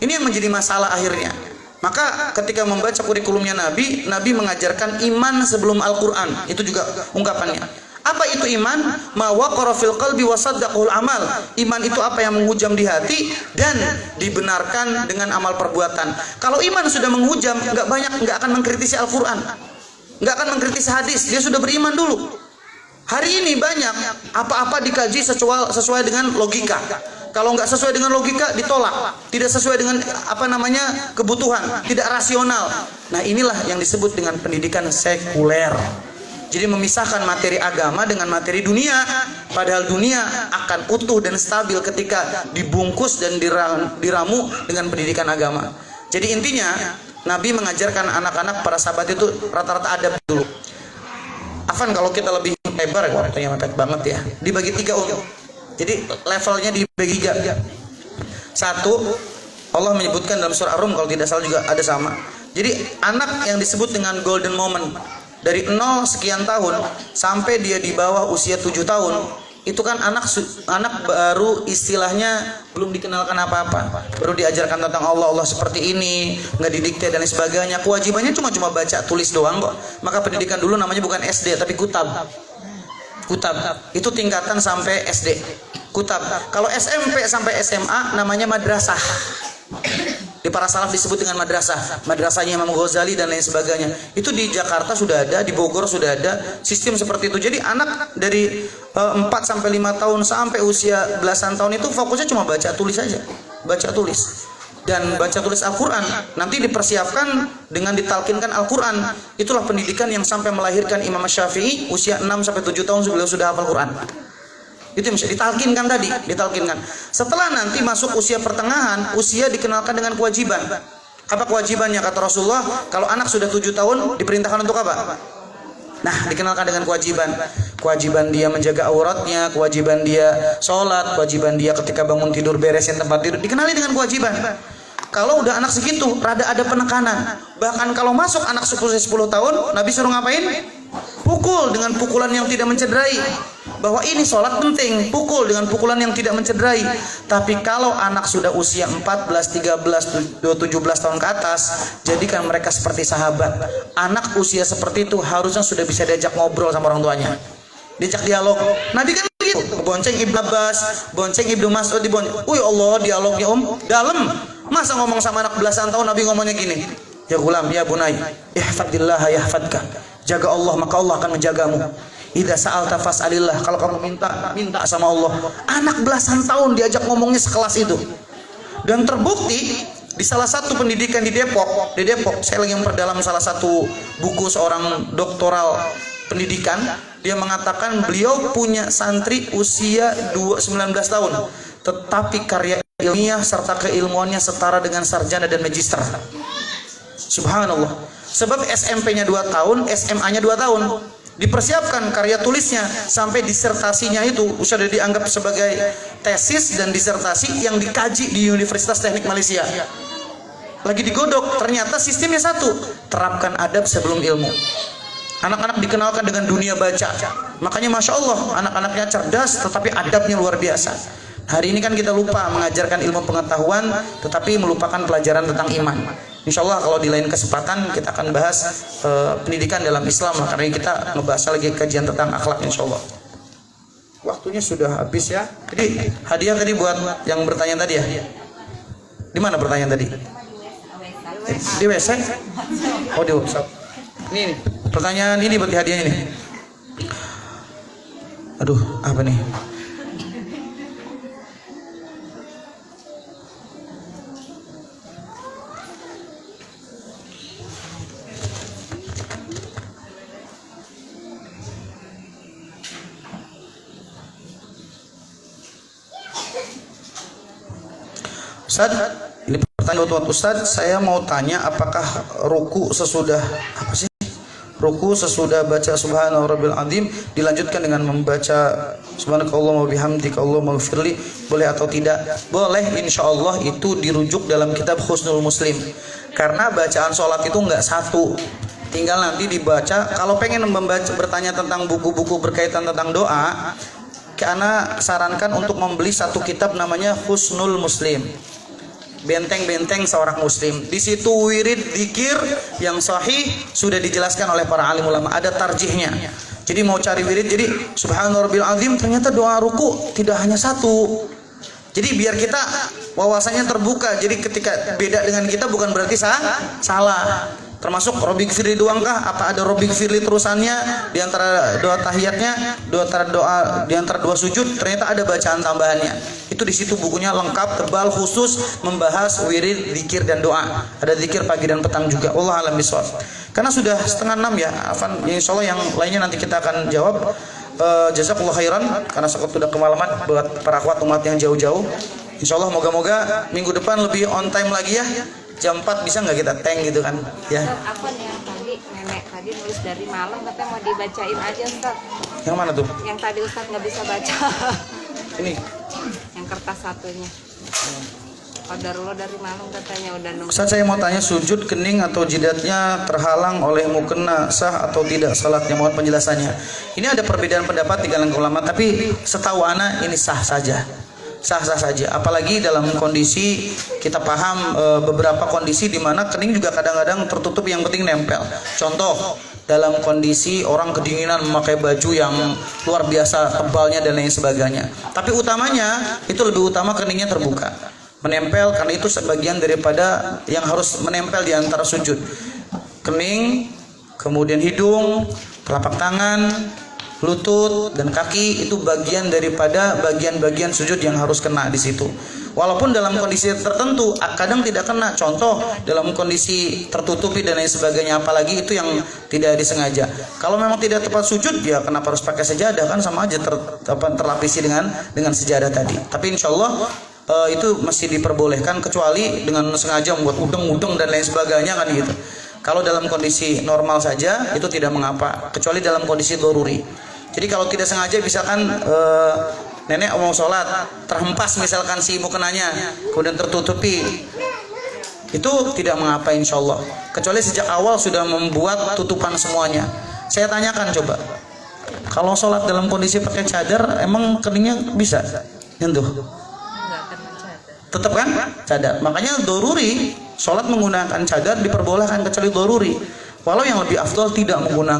Ini yang menjadi masalah akhirnya. Maka ketika membaca kurikulumnya Nabi mengajarkan iman sebelum Al-Quran. Itu juga ungkapannya. Apa itu iman? Ma waqara fil qalbi wa saddaqul amal. Iman itu apa yang menghujam di hati dan dibenarkan dengan amal perbuatan. Kalau iman sudah menghujam, nggak akan mengkritisi Al-Quran, nggak akan mengkritisi hadis, dia sudah beriman dulu. Hari ini banyak apa-apa dikaji sesuai dengan logika. Kalau nggak sesuai dengan logika ditolak, tidak sesuai dengan kebutuhan, tidak rasional. Nah inilah yang disebut dengan pendidikan sekuler. Jadi memisahkan materi agama dengan materi dunia. Padahal dunia akan utuh dan stabil ketika dibungkus dan diramu dengan pendidikan agama. Jadi intinya Nabi mengajarkan anak-anak para sahabat itu rata-rata adab dulu. Afan kalau kita lebih lebar, waktunya mepet banget ya. Dibagi 3 Jadi levelnya dibagi 3. 1, Allah menyebutkan dalam surah Ar-Rum kalau tidak salah juga ada sama. Jadi anak yang disebut dengan golden moment dari 0 sekian tahun sampai dia di bawah usia 7 tahun, itu kan anak baru istilahnya belum dikenalkan apa-apa, baru diajarkan tentang Allah seperti ini, nggak didikte dan lain sebagainya. Kewajibannya cuma baca tulis doang kok. Maka pendidikan dulu namanya bukan SD tapi kutab. Itu tingkatan sampai SD. Kutab. Kalau SMP sampai SMA namanya madrasah. Di para salaf disebut dengan madrasah. Madrasahnya Imam Ghazali dan lain sebagainya. Itu di Jakarta sudah ada, di Bogor sudah ada sistem seperti itu. Jadi anak dari 4 sampai 5 tahun sampai usia belasan tahun itu fokusnya cuma baca tulis saja. Baca tulis. Dan baca tulis Al-Quran nanti dipersiapkan dengan ditalkinkan Al-Quran. Itulah pendidikan yang sampai melahirkan Imam Syafi'i usia 6 sampai 7 tahun beliau sudah hafal Quran. Itu yang bisa ditalkinkan tadi, ditalkinkan. Setelah nanti masuk usia pertengahan, usia dikenalkan dengan kewajiban. Apa kewajibannya kata Rasulullah? Kalau anak sudah 7 tahun diperintahkan untuk apa? Nah, dikenalkan dengan kewajiban. Kewajiban dia menjaga auratnya, kewajiban dia sholat, kewajiban dia ketika bangun tidur beresin tempat tidur. Dikenali dengan kewajiban. Kalau udah anak segitu, rada ada penekanan. Bahkan kalau masuk anak 10 tahun, Nabi suruh ngapain? Pukul dengan pukulan yang tidak mencederai. Bahwa ini sholat penting, pukul dengan pukulan yang tidak mencederai. Tapi kalau anak sudah usia 14, 13, 17 tahun ke atas, jadikan mereka seperti sahabat. Anak usia seperti itu harusnya sudah bisa diajak ngobrol sama orang tuanya, diajak dialog. Nabi kan gitu, bonceng Ibnu Abbas, bonceng Ibnu Mas'ud, dibonceng. Wih Allah, dialognya dalam. Masa ngomong sama anak belasan tahun Nabi ngomongnya gini, ya gulam, ya bunai, ihfadillah yahfadka. Jaga Allah maka Allah akan menjagamu. Idza sa'alta fas'alillah. Kalau kamu minta sama Allah. Anak belasan tahun diajak ngomongnya sekelas itu. Dan terbukti di salah satu pendidikan di Depok, saya lagi memperdalam salah satu buku seorang doktoral pendidikan, dia mengatakan beliau punya santri usia 19 tahun, tetapi karya ilmiah serta keilmuannya setara dengan sarjana dan magister. Subhanallah. Sebab SMP-nya 2 tahun, SMA-nya 2 tahun. Dipersiapkan karya tulisnya sampai disertasinya itu sudah dianggap sebagai tesis dan disertasi yang dikaji di Universitas Teknik Malaysia. Lagi digodok, ternyata sistemnya satu, terapkan adab sebelum ilmu. Anak-anak dikenalkan dengan dunia baca. Makanya Masya Allah, anak-anaknya cerdas tetapi adabnya luar biasa. Hari ini kan kita lupa mengajarkan ilmu pengetahuan tetapi melupakan pelajaran tentang iman. Insya Allah kalau di lain kesempatan kita akan bahas pendidikan dalam Islam, karena kita ngebahas lagi kajian tentang akhlak insya Allah. Waktunya sudah habis ya. Jadi hadiah tadi buat yang bertanya tadi ya. Di mana pertanyaan tadi? Di WC? Oh di WhatsApp. Ini pertanyaan ini buat hadiahnya nih. Aduh apa nih? Ustaz, ini pertanyaan buat Ustaz, saya mau tanya apakah ruku sesudah baca subhana rabbil azim dilanjutkan dengan membaca subhanakallahumma wa bihamdika allahumma ighfirli boleh atau tidak? Boleh, insyaallah itu dirujuk dalam kitab Husnul Muslim. Karena bacaan sholat itu enggak satu. Tinggal nanti dibaca. Kalau pengen bertanya tentang buku-buku berkaitan tentang doa, karena sarankan untuk membeli satu kitab namanya Husnul Muslim. Benteng-benteng seorang muslim. Di situ wirid zikir yang sahih sudah dijelaskan oleh para alim ulama, ada tarjihnya. Jadi mau cari wirid, jadi subhanarabbil azim, ternyata doa ruku tidak hanya satu. Jadi biar kita wawasannya terbuka. Jadi ketika beda dengan kita bukan berarti salah. Termasuk Robbik Firli doangkah? Apa ada Robbik Firli terusannya di antara doa tahiyatnya, di antara dua sujud? Ternyata ada bacaan tambahannya. Itu di situ bukunya lengkap, tebal, khusus membahas wirid, zikir dan doa. Ada zikir pagi dan petang juga. Allah alam bisawab. Karena sudah setengah 6 ya, Afan. Ya, insya Allah yang lainnya nanti kita akan jawab. Jazakallah khairan karena sudah kemalaman buat para akhwat umat yang jauh-jauh. Insya Allah moga-moga minggu depan lebih on time lagi ya. Jam 4 bisa nggak kita tank gitu kan? Ya. Ustaz, apa nih yang tadi nenek tadi nulis dari malam katanya mau dibacain aja Ustaz. Yang mana tuh? Yang tadi Ustaz nggak bisa baca. Ini. Yang kertas satunya. Qadarullah dari malam katanya udah nunggu. Ustaz, saya mau tanya, sujud kening atau jidatnya terhalang oleh mukena sah atau tidak salatnya? Mohon penjelasannya. Ini ada perbedaan pendapat di kalangan ulama, tapi setahu ana ini sah saja. Sah-sah saja. Apalagi dalam kondisi kita paham beberapa kondisi di mana kening juga kadang-kadang tertutup, yang penting nempel. Contoh, dalam kondisi orang kedinginan memakai baju yang luar biasa tebalnya dan lain sebagainya. Tapi utamanya itu lebih utama keningnya terbuka, menempel, karena itu sebagian daripada yang harus menempel di antara sujud. Kening, kemudian hidung, telapak tangan, lutut dan kaki itu bagian daripada bagian-bagian sujud yang harus kena di situ. Walaupun dalam kondisi tertentu kadang tidak kena. Contoh dalam kondisi tertutupi dan lain sebagainya, apalagi itu yang tidak disengaja. Kalau memang tidak tepat sujud, ya kenapa harus pakai sejadah, kan sama aja terlapisi dengan sejadah tadi. Tapi insya Allah itu masih diperbolehkan, kecuali dengan sengaja membuat udeng-udeng dan lain sebagainya kan gitu. Kalau dalam kondisi normal saja itu tidak mengapa, kecuali dalam kondisi doruri. Jadi kalau tidak sengaja, misalkan nenek mau sholat terhempas misalkan si mukenanya, kemudian tertutupi, itu tidak mengapa insya Allah, kecuali sejak awal sudah membuat tutupan semuanya. Saya tanyakan coba, kalau sholat dalam kondisi pakai cadar, emang keningnya bisa nyentuh? Tetap kan cadar. Makanya doruri sholat menggunakan cadar diperbolehkan kecuali doruri. Walau yang lebih afdal tidak menggunakan